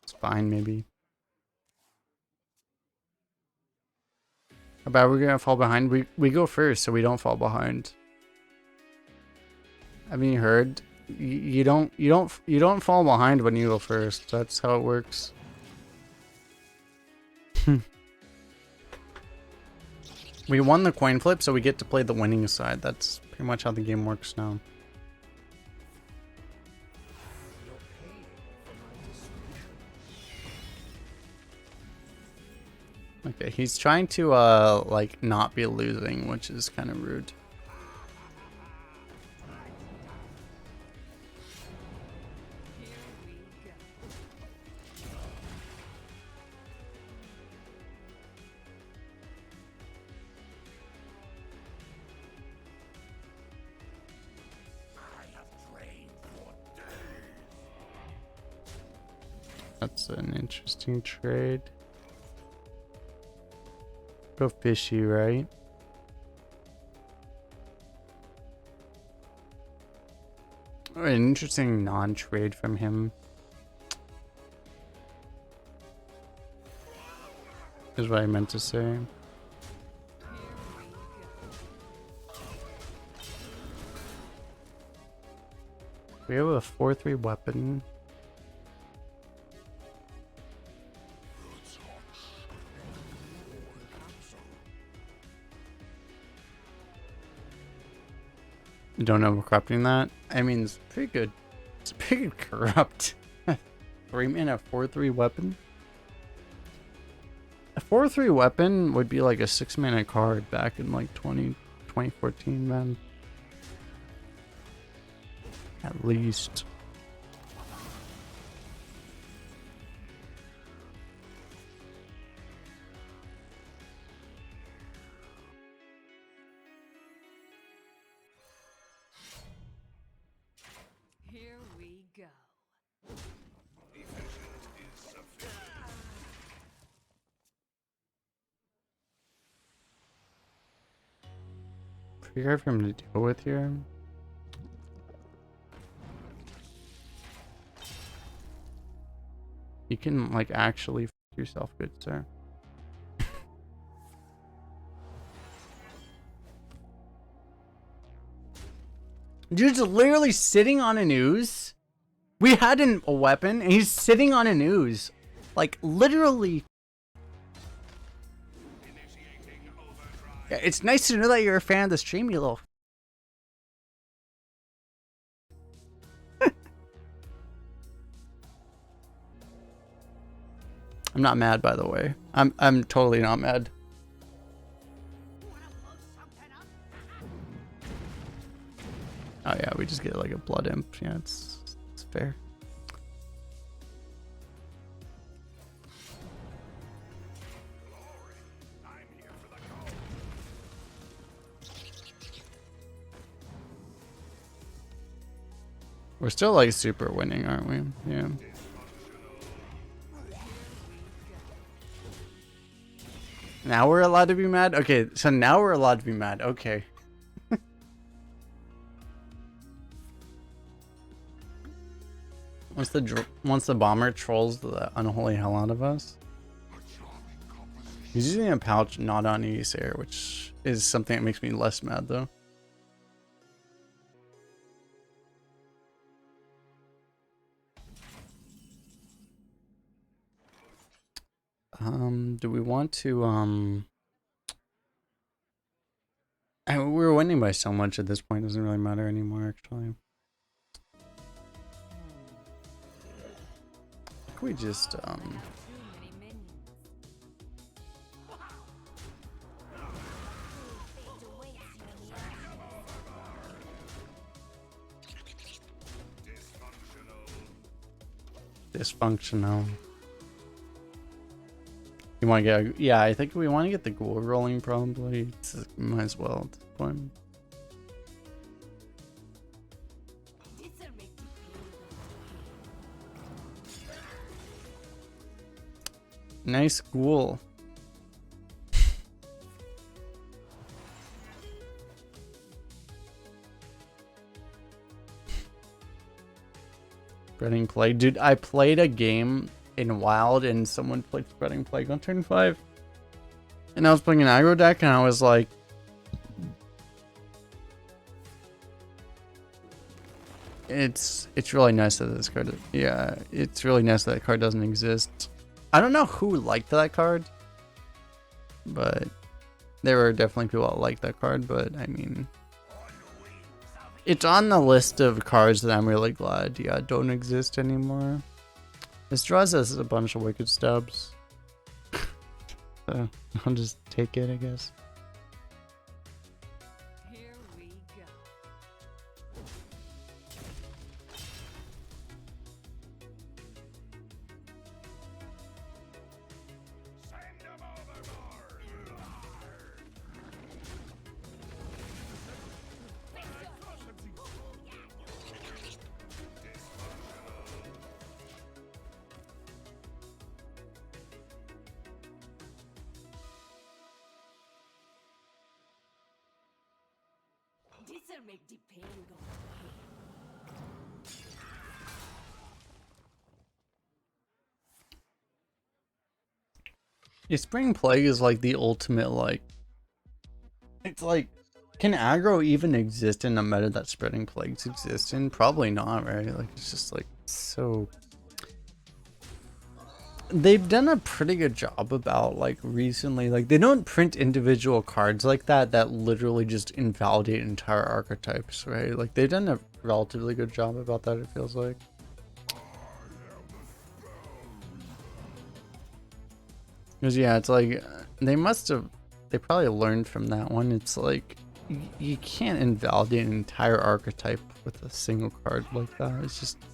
B: It's fine, maybe. How about we're gonna fall behind? We go first, so we don't fall behind. Haven't you heard? You don't fall behind when you go first. That's how it works. We won the coin flip, so we get to play the winning side. That's pretty much how the game works now. Okay, he's trying to like not be losing, which is kind of rude. That's an interesting trade. Go fishy, right? Oh, an interesting non-trade from him. Is what I meant to say. We have a 4/3 weapon. You don't know we're corrupting that? I mean, it's pretty good. It's pretty good corrupt. 3-mana 4/3 weapon? A 4/3 weapon would be like a 6-mana card back in like 2014, man. At least.
C: Here we go.
B: Pretty hard for him to deal with here. You can like actually f yourself, good sir. Dude's literally sitting on an ooze. We had a weapon, and he's sitting on an ooze. Like, literally. Yeah, it's nice to know that you're a fan of the stream, you little. I'm not mad, by the way. I'm totally not mad. Oh yeah, we just get like a blood imp. Yeah, it's fair. We're still like super winning, aren't we? Yeah. Now we're allowed to be mad? Okay, so now we're allowed to be mad. Okay. Once the bomber trolls the unholy hell out of us. He's using a pouch not on East Air, which is something that makes me less mad though. Do we want to I mean, we're winning by so much at this point, it doesn't really matter anymore actually. We just dysfunctional. You want to get? Yeah, I think we want to get the ghoul rolling probably. Might as well at this point. Nice ghoul. Spreading Plague. Dude, I played a game in Wild and someone played Spreading Plague on turn 5. And I was playing an aggro deck and I was like... It's really nice that this card... Yeah, it's really nice that card doesn't exist. I don't know who liked that card. But there were definitely people that liked that card, but I mean... It's on the list of cards that I'm really glad, don't exist anymore. This draws us a bunch of wicked stubs. So I'll just take it, I guess.
C: Here we go. This'll make the pain go away.
B: Yeah, Spring Plague is like the ultimate, like... It's like... Can aggro even exist in a meta that Spreading Plagues exist in? Probably not, right? Like, it's just like, so... They've done a pretty good job about, like, recently, like, they don't print individual cards like that literally just invalidate entire archetypes, right? Like, they've done a relatively good job about that, it feels like. Because, yeah, it's like, they probably learned from that one. It's like, you can't invalidate an entire archetype with a single card like that.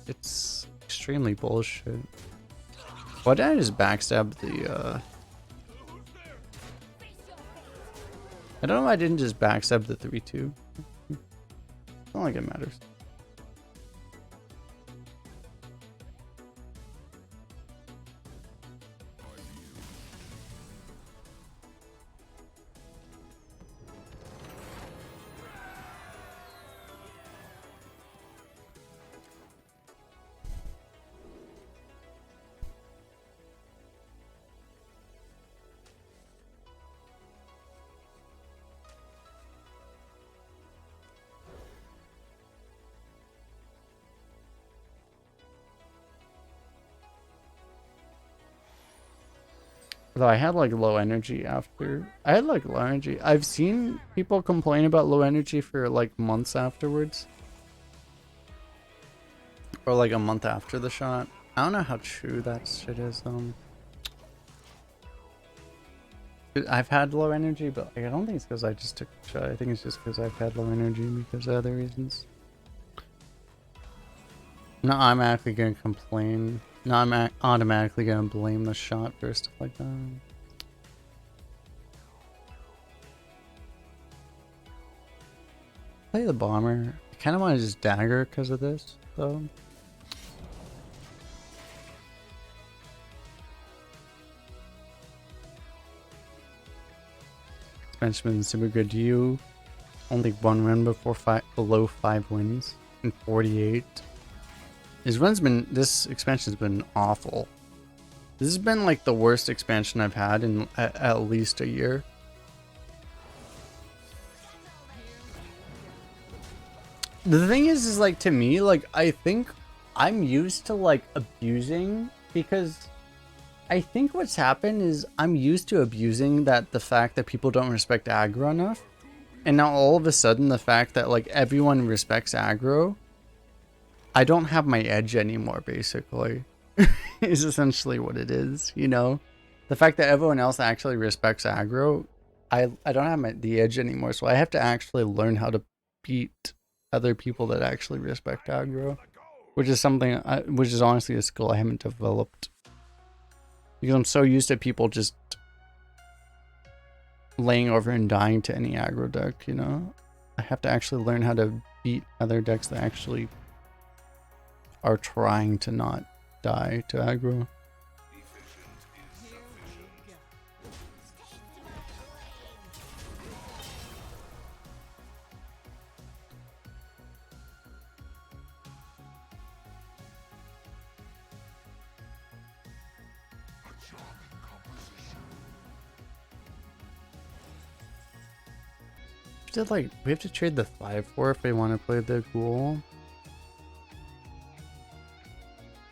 B: It's extremely bullshit. Why did I just backstab the I don't know why I didn't just backstab the 3-2. It's not like it matters. Though I had like low energy after. I had like low energy. I've seen people complain about low energy for like months afterwards. Or like a month after the shot. I don't know how true that shit is. I've had low energy, but like, I don't think it's because I just took the shot. I think it's just because I've had low energy because of other reasons. I'm not automatically gonna complain. No, I'm automatically gonna blame the shot for stuff like that. Play the bomber. I kind of want to just dagger because of this, though. Benjamin, super good to you. Only one win below 5 wins in 48. This expansion's been awful. This has been like the worst expansion I've had in at least a year. The thing is like to me, like I think I'm used to like abusing because I think what's happened is I'm used to abusing the fact that people don't respect aggro enough. And now all of a sudden the fact that like everyone respects aggro, I don't have my edge anymore, basically. Is essentially what it is, you know? The fact that everyone else actually respects aggro, I don't have the edge anymore, so I have to actually learn how to beat other people that actually respect aggro. Which is something, which is honestly a skill I haven't developed. Because I'm so used to people just laying over and dying to any aggro deck, you know? I have to actually learn how to beat other decks that actually are trying to not die to aggro. We have to trade the 5-4 if we want to play the ghoul.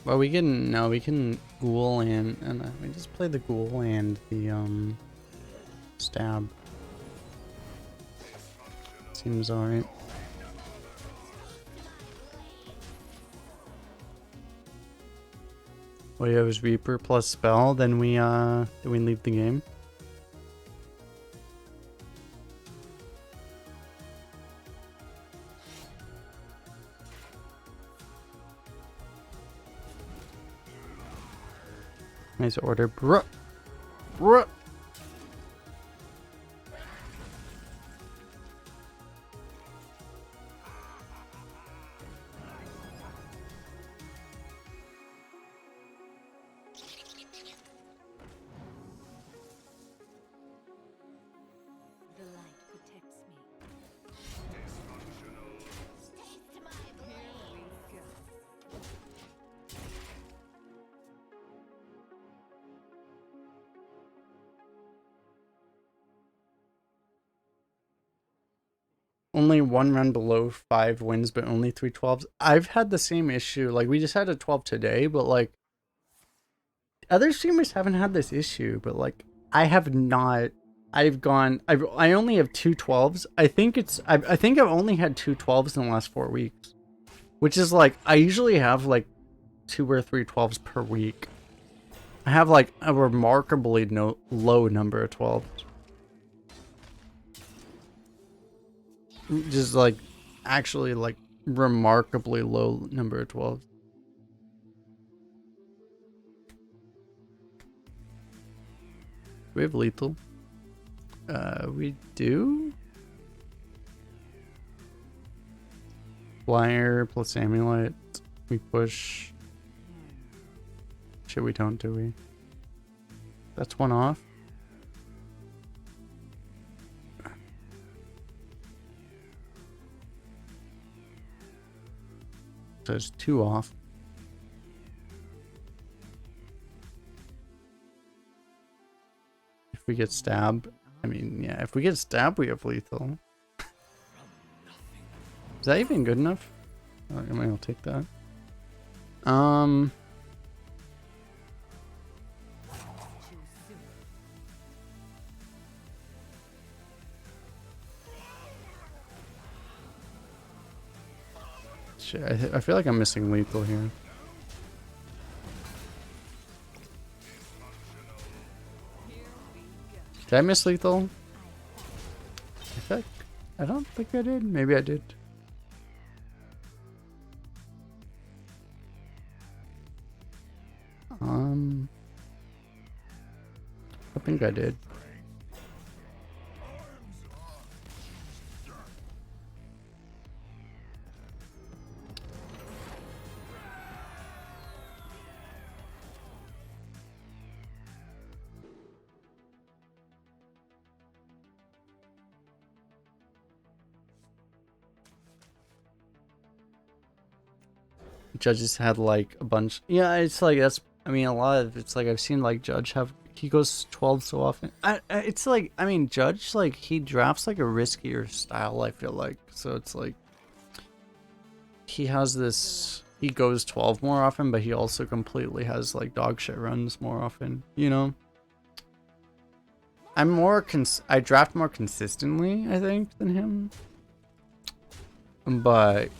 B: Well, we can ghoul and we just play the ghoul and the stab. Seems alright. Well, yeah, it was Reaper plus spell. Then we leave the game. Nice order, bruh. Bruh.
C: The light protects me.
B: Only one run below 5 wins, but only 3 12s. I've had the same issue. Like, we just had a 12 today, but like, other streamers haven't had this issue, but like, I have not. I only have 2 12s. I think I've only had 2 12s in the last 4 weeks, which is like, I usually have like 2 or 3 12s per week. I have like a remarkably low number of 12s. Just like actually like remarkably low number of 12. We have lethal. We do. Flyer plus amulet. We push. Shit, we don't, do we? That's one off. So it's two off. If we get stabbed, I mean, yeah, if we get stabbed, we have lethal. Is that even good enough? I mean, I'll take that. Shit, I feel like I'm missing lethal here. Did I miss lethal? I don't think I did. Maybe I did. I think I did. Judges had like a bunch. Yeah, it's like that's. I mean, a lot of it's like I've seen like Judge have. He goes 12 so often. It's like, I mean, Judge, like he drafts like a riskier style. I feel like, so it's like he has this. He goes 12 more often, but he also completely has like dog shit runs more often. You know. I'm more I draft more consistently, I think, than him. But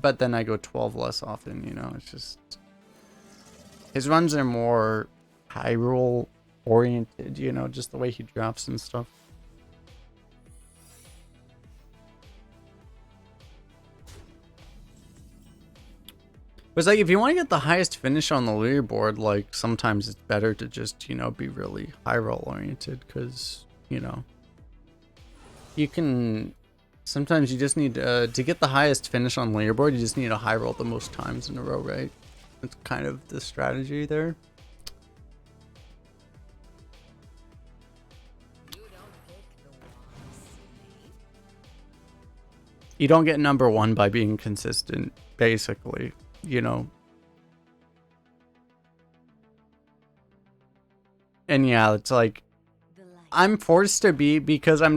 B: but then I go 12 less often, you know. It's just his runs are more high roll oriented, you know, just the way he drafts and stuff. But it's like if you want to get the highest finish on the leaderboard, like sometimes it's better to just, you know, be really high roll oriented, because, you know, you can. Sometimes you just need to get the highest finish on leaderboard. You just need to high roll the most times in a row, right? That's kind of the strategy there. You don't get number one by being consistent, basically, you know. And yeah, it's like I'm forced to be, because I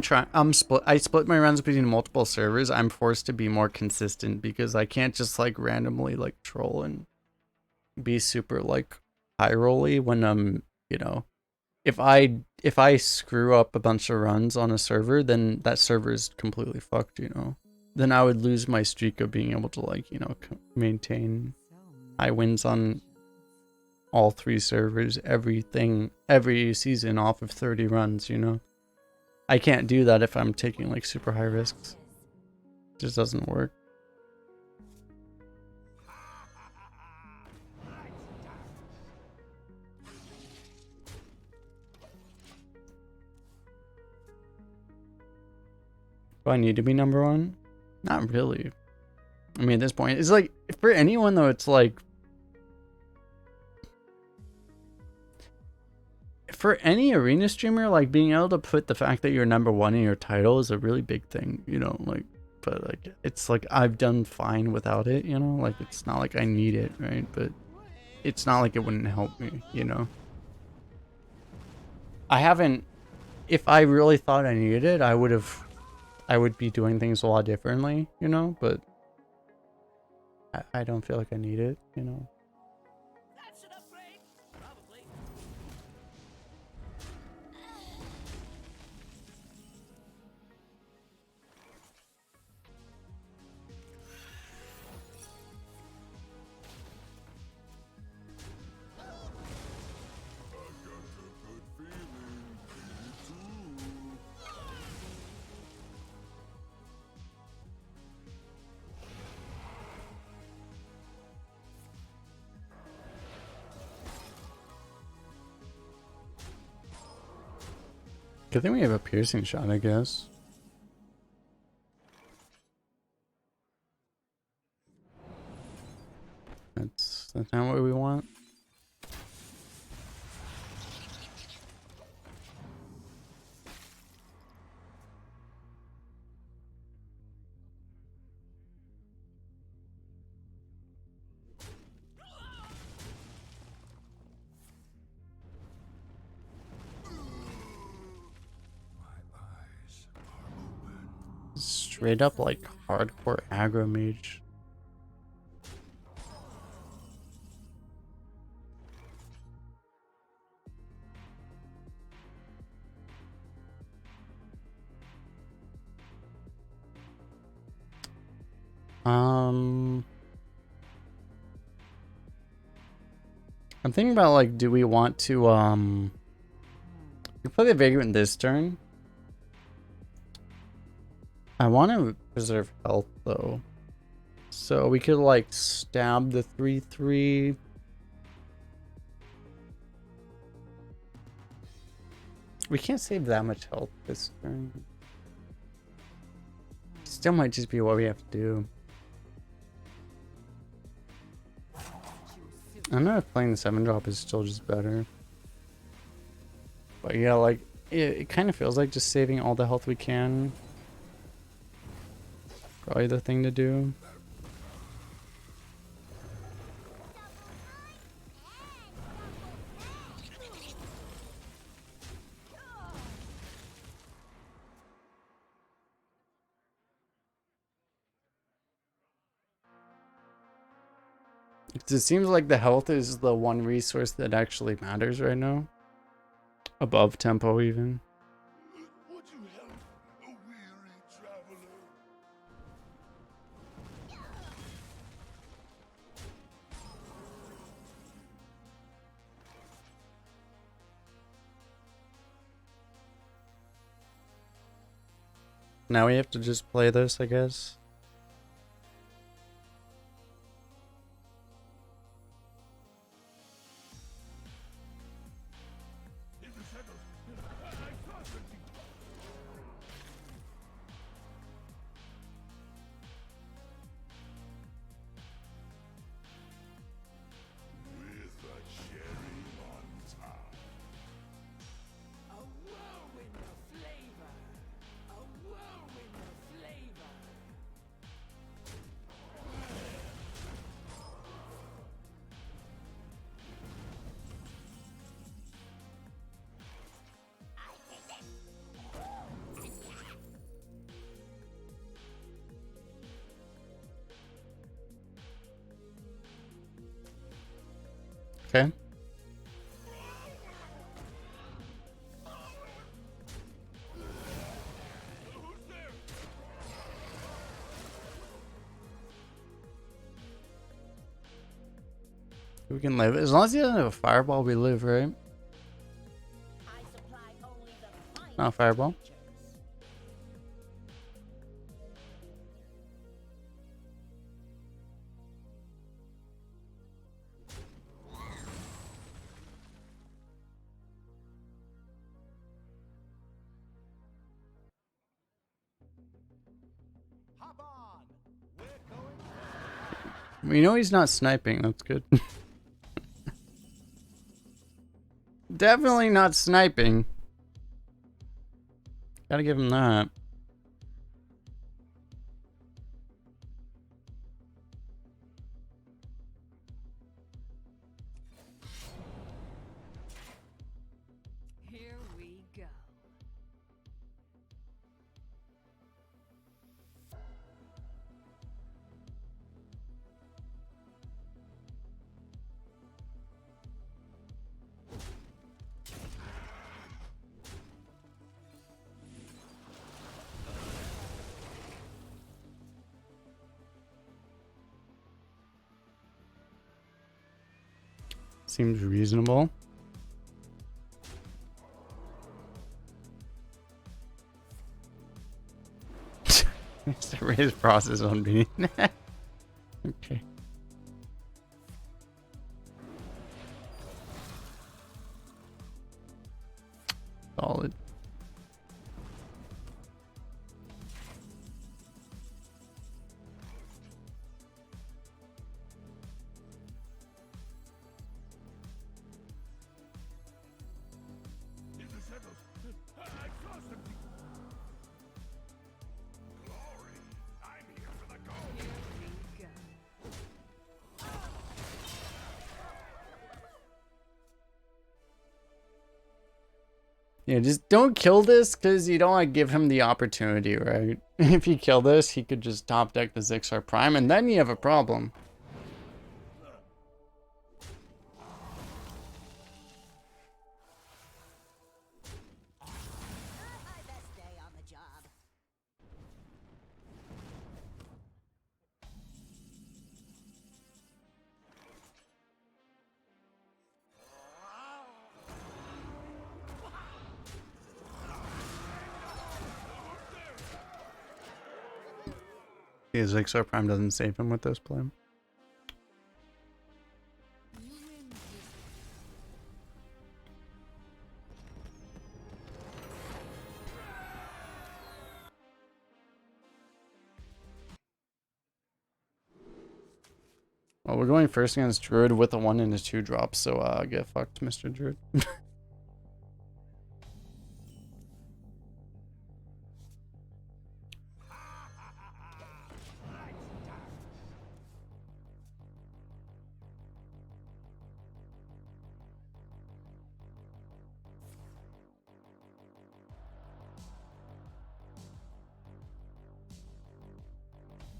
B: split my runs between multiple servers. I'm forced to be more consistent because I can't just like randomly like troll and be super like high rolly when I'm, you know, if I screw up a bunch of runs on a server, then that server is completely fucked, you know. Then I would lose my streak of being able to like, you know, maintain high wins on all three servers, every season off of 30 runs, you know. I can't do that if I'm taking like super high risks. It just doesn't work. Do I need to be number one? Not really. I mean, at this point, it's like, for anyone though, it's like, for any arena streamer, like being able to put the fact that you're number one in your title is a really big thing, you know, like, but like, it's like, I've done fine without it, you know, like, it's not like I need it, right? But it's not like it wouldn't help me, you know. I haven't, if I really thought I needed it, I would be doing things a lot differently, you know, but I don't feel like I need it, you know.
C: That's an upgrade. Probably.
B: Good thing we have a piercing shot, I guess. That's not what we want. Straight up like hardcore aggro mage. I'm thinking about like, do we want to we play the Vagrant this turn? I want to preserve health though. So we could like stab the 3/3. We can't save that much health this turn. Still might just be what we have to do. I don't know if playing the 7-drop is still just better. But yeah, like, it kind of feels like just saving all the health we can. Probably the thing to do. It seems like the health is the one resource that actually matters right now. Above tempo even.
D: Would you help a weary traveler?
B: Now we have to just play this, I guess.
D: In the shadows, I saw something. With a cherry on top.
C: A whirlwind of flavor. A whirlwind of flavor.
B: Okay. We can live. As long as he doesn't have a fireball, we live, right?
C: I supply only the finest
B: Not a fireball.
C: creatures.
D: Hop on. We're going.
B: We know he's not sniping. That's good. Definitely not sniping. Gotta give him that.
C: Here we go.
B: Seems reasonable. It's a raise process on me. Okay. Solid. Yeah, just don't kill this because you don't want to give him the opportunity, right? If you kill this, he could just top deck the Zixar Prime, and then you have a problem.
E: My best day on the job.
B: Yeah, Zixar Prime doesn't save him with this play. Well, we're going first against Druid with a 1 and a 2 drop, so get fucked, Mr. Druid.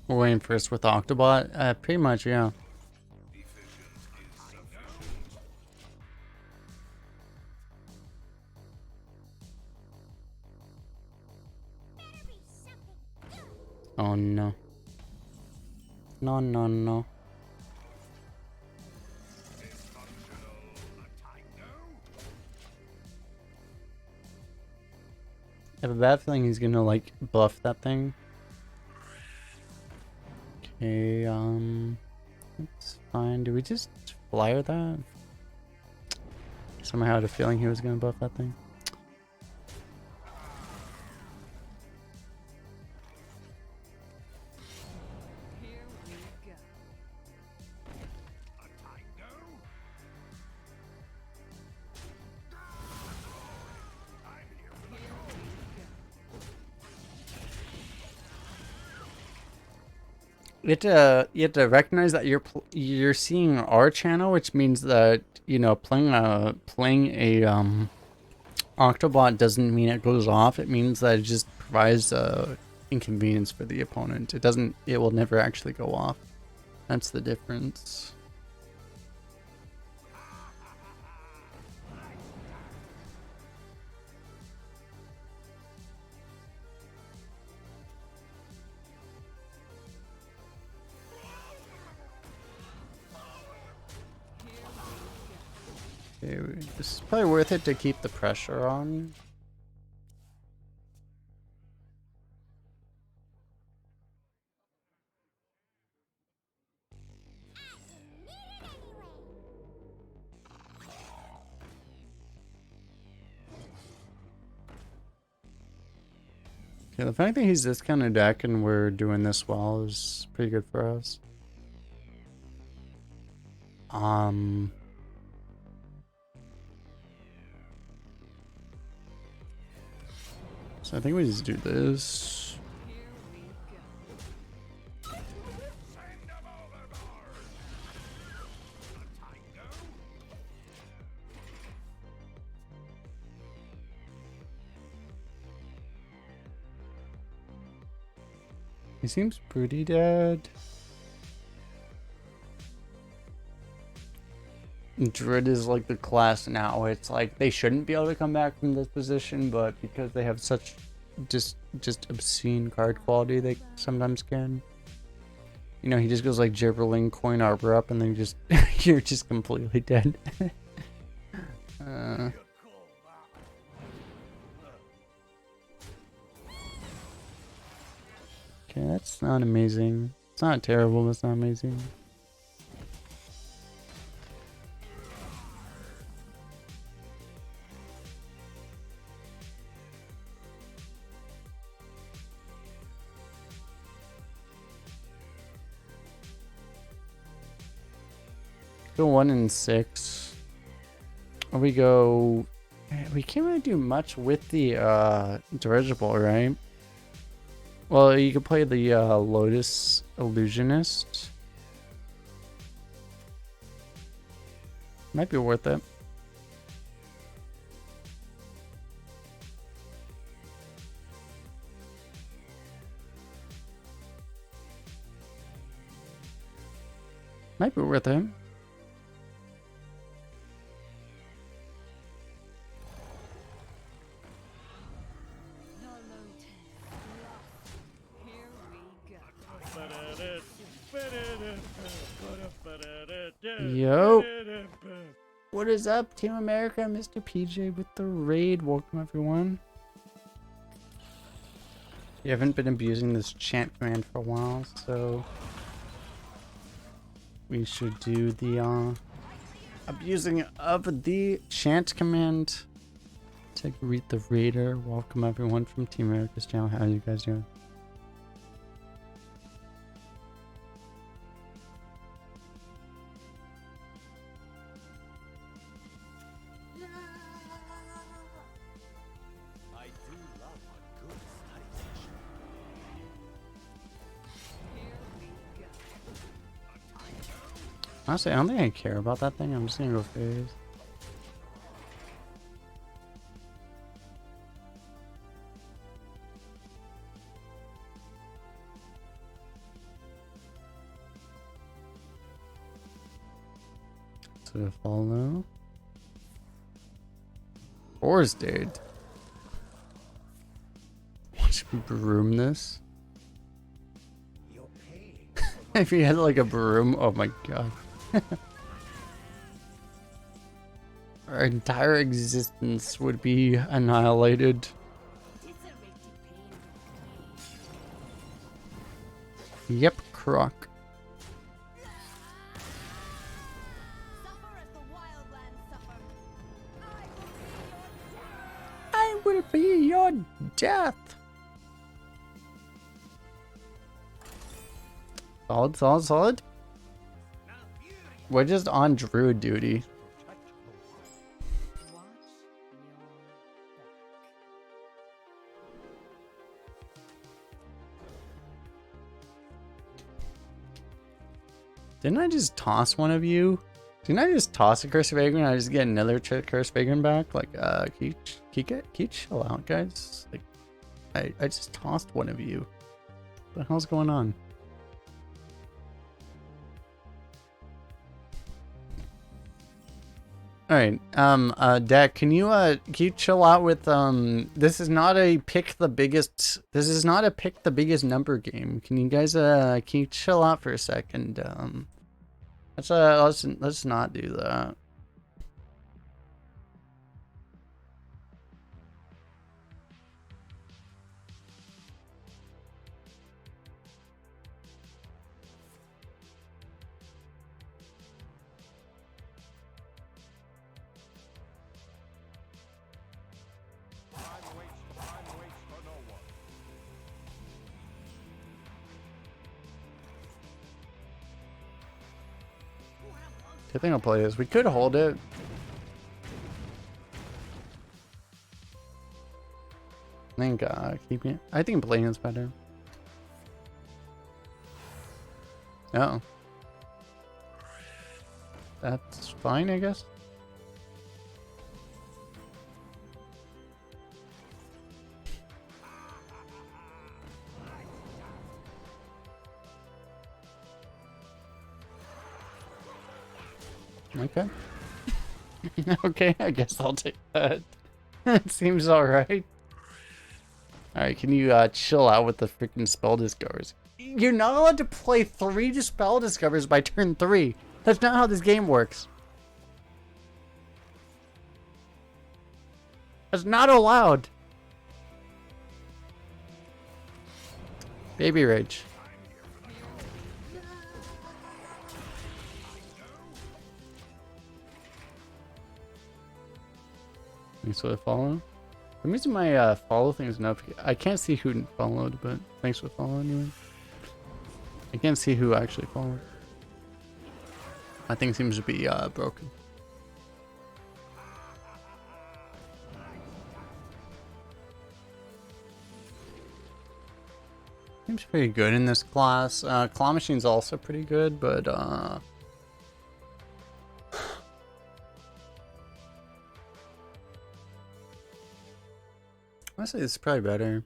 B: We're going first with Octobot? Pretty much, yeah. Oh no. No, no, no. I have a bad feeling he's gonna like buff that thing. Okay, it's fine. Do we just flyer that? Somehow I had a feeling he was gonna buff that thing.
C: Here we go.
B: You have to recognize that you're seeing our channel, which means that playing a Octobot doesn't mean it goes off. It means that it just provides inconvenience for the opponent. It will never actually go off. That's the difference. Okay, this is probably worth it to keep the pressure on. Yeah, the fact that he's this kind of deck and we're doing this well is pretty good for us. So I think we just do this.
C: Here we go.
B: He seems pretty dead. Druid is like the class now. It's like they shouldn't be able to come back from this position, but because they have such just obscene card quality, they sometimes can. You know, he just goes like Gibberling, Coin Arbor up, and then just you're just completely dead. Okay, that's not amazing. It's not terrible, but it's not amazing. Go 1 and 6. Or we go. We can't really do much with the dirigible, right? Well, you could play the Lotus Illusionist. Might be worth it. Might be worth it. Yo. What is up, Team America? Mr. PJ with the raid. Welcome, everyone. You haven't been abusing this chant command for a while, so we should do the abusing of the chant command. To greet the raider. Welcome, everyone from Team America's channel. How are you guys doing? Honestly, I don't think I care about that thing. I'm just gonna go phase. So follow. Forest Aid. Watch me broom this. If you had like a broom, oh my god. Our entire existence would be annihilated. Yep, croc.
E: Suffer as the wildlands suffer.
B: I will be your death. Solid, solid, solid. We're just on druid duty. Didn't I just toss one of you? Didn't I just toss a Curse of Vagrant and I just get another Curse of Vagrant back? Like, can you chill out, guys? Like, I just tossed one of you. What the hell's going on? Alright, Dak, can you chill out with, this is not a pick the biggest number game. Can you guys, can you chill out for a second? Let's not do that. I think I'll play this. We could hold it. I think playing is better. Oh. That's fine, I guess. Okay. Okay, I guess I'll take that. It seems alright. Alright, can you chill out with the freaking spell discovers? You're not allowed to play 3 spell discovers by turn 3. That's not how this game works. That's not allowed. Baby rage. Thanks for the follow. I'm using my follow things enough. I can't see who followed, but thanks for the follow anyway. I can't see who actually followed. My thing seems to be broken. Seems pretty good in this class. Claw Machine's also pretty good, but honestly, it's probably better.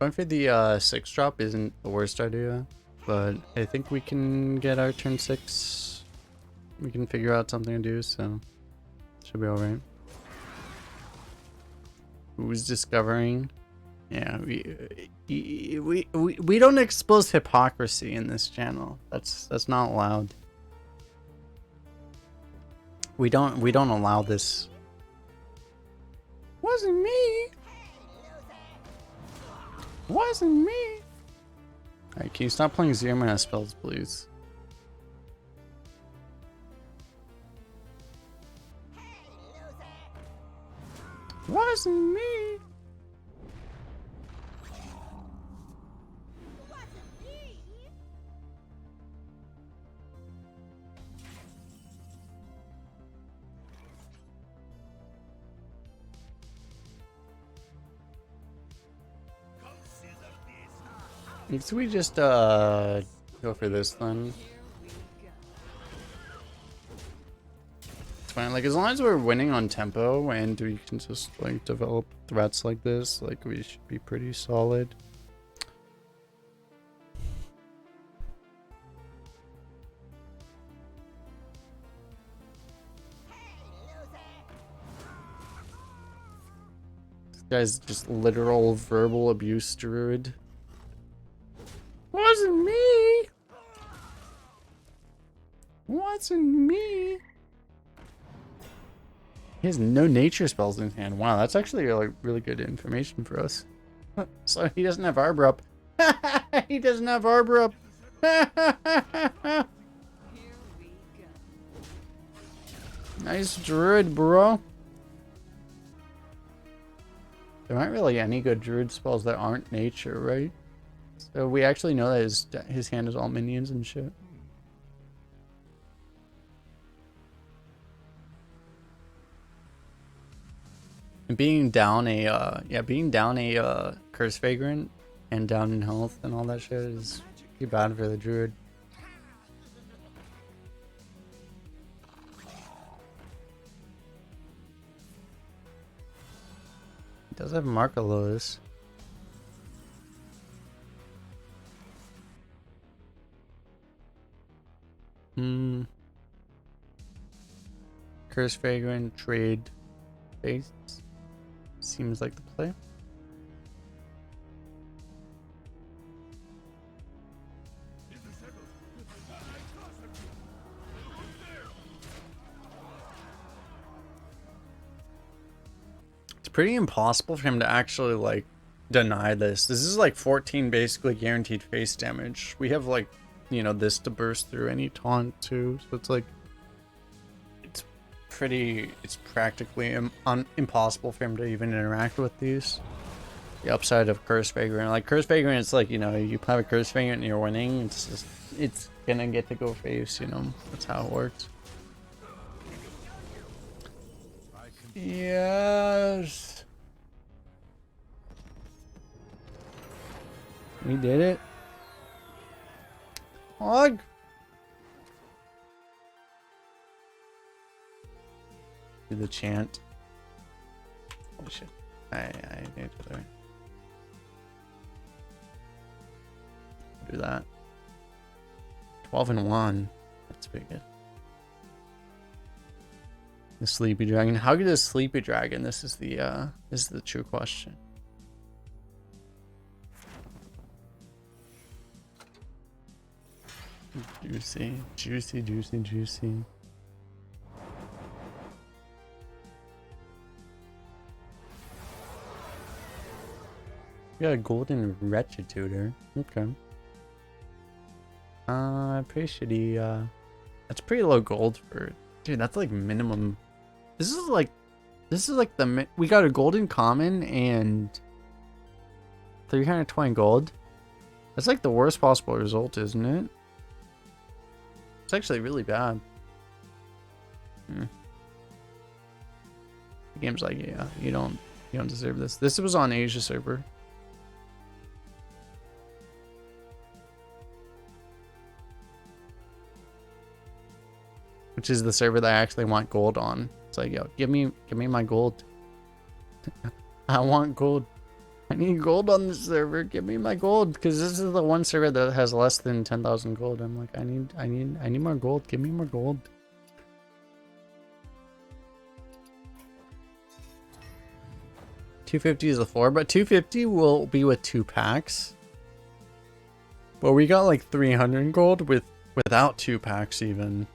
B: Going for the 6 drop isn't the worst idea, but I think we can get our turn 6. We can figure out something to do, so should be alright. Who's discovering? Yeah, we don't expose hypocrisy in this channel. That's not allowed. We don't allow this. Wasn't me. Wasn't me. Alright, can you stop playing 0 mana spells, please? Wasn't me. So we just go for this then. It's fine. Like as long as we're winning on tempo and we can just like develop threats like this, like we should be pretty solid. This guy's just literal verbal abuse druid. Wasn't me. Wasn't me. He has no nature spells in his hand. Wow, that's actually like really good information for us. So he doesn't have Arbor up. He doesn't have Arbor up. Nice druid, bro. There aren't really any good druid spells that aren't nature, right? So we actually know that his hand is all minions and shit. And being down a curse vagrant and down in health and all that shit is pretty bad for the druid. He does have Markalos. Curse Vagrant, trade base. Seems like the play. It's pretty impossible for him to actually like deny this. This is like 14 basically guaranteed face damage. We have like, you know, this to burst through any taunt too, so it's like it's practically impossible for him to even interact with these. The upside of Curse Vagrant, like Curse Vagrant, it's like, you know, you have a Curse Vagrant and you're winning, it's gonna get to go face, you know, that's how it works. Yes, we did it. Hug. Do the chant. Oh shit. I need to do that. 12-1. That's pretty good. The Sleepy Dragon. How good is Sleepy Dragon? This is the true question. Juicy, juicy, juicy, juicy. We got a golden wretcheduder. Okay. Pretty shitty. That's pretty low gold for, dude. That's like minimum. This is like the we got a golden common and 320 gold. That's like the worst possible result, isn't it? It's actually really bad. The game's like, yeah, you don't deserve this. This was on Asia server. Which is the server that I actually want gold on. It's like, yo, give me my gold. I want gold. I need gold on this server. Give me my gold, because this is the one server that has less than 10,000 gold. I'm like, I need more gold. Give me more gold. $250 is the floor, but $250 will be with 2 packs. But we got like 300 gold without 2 packs even.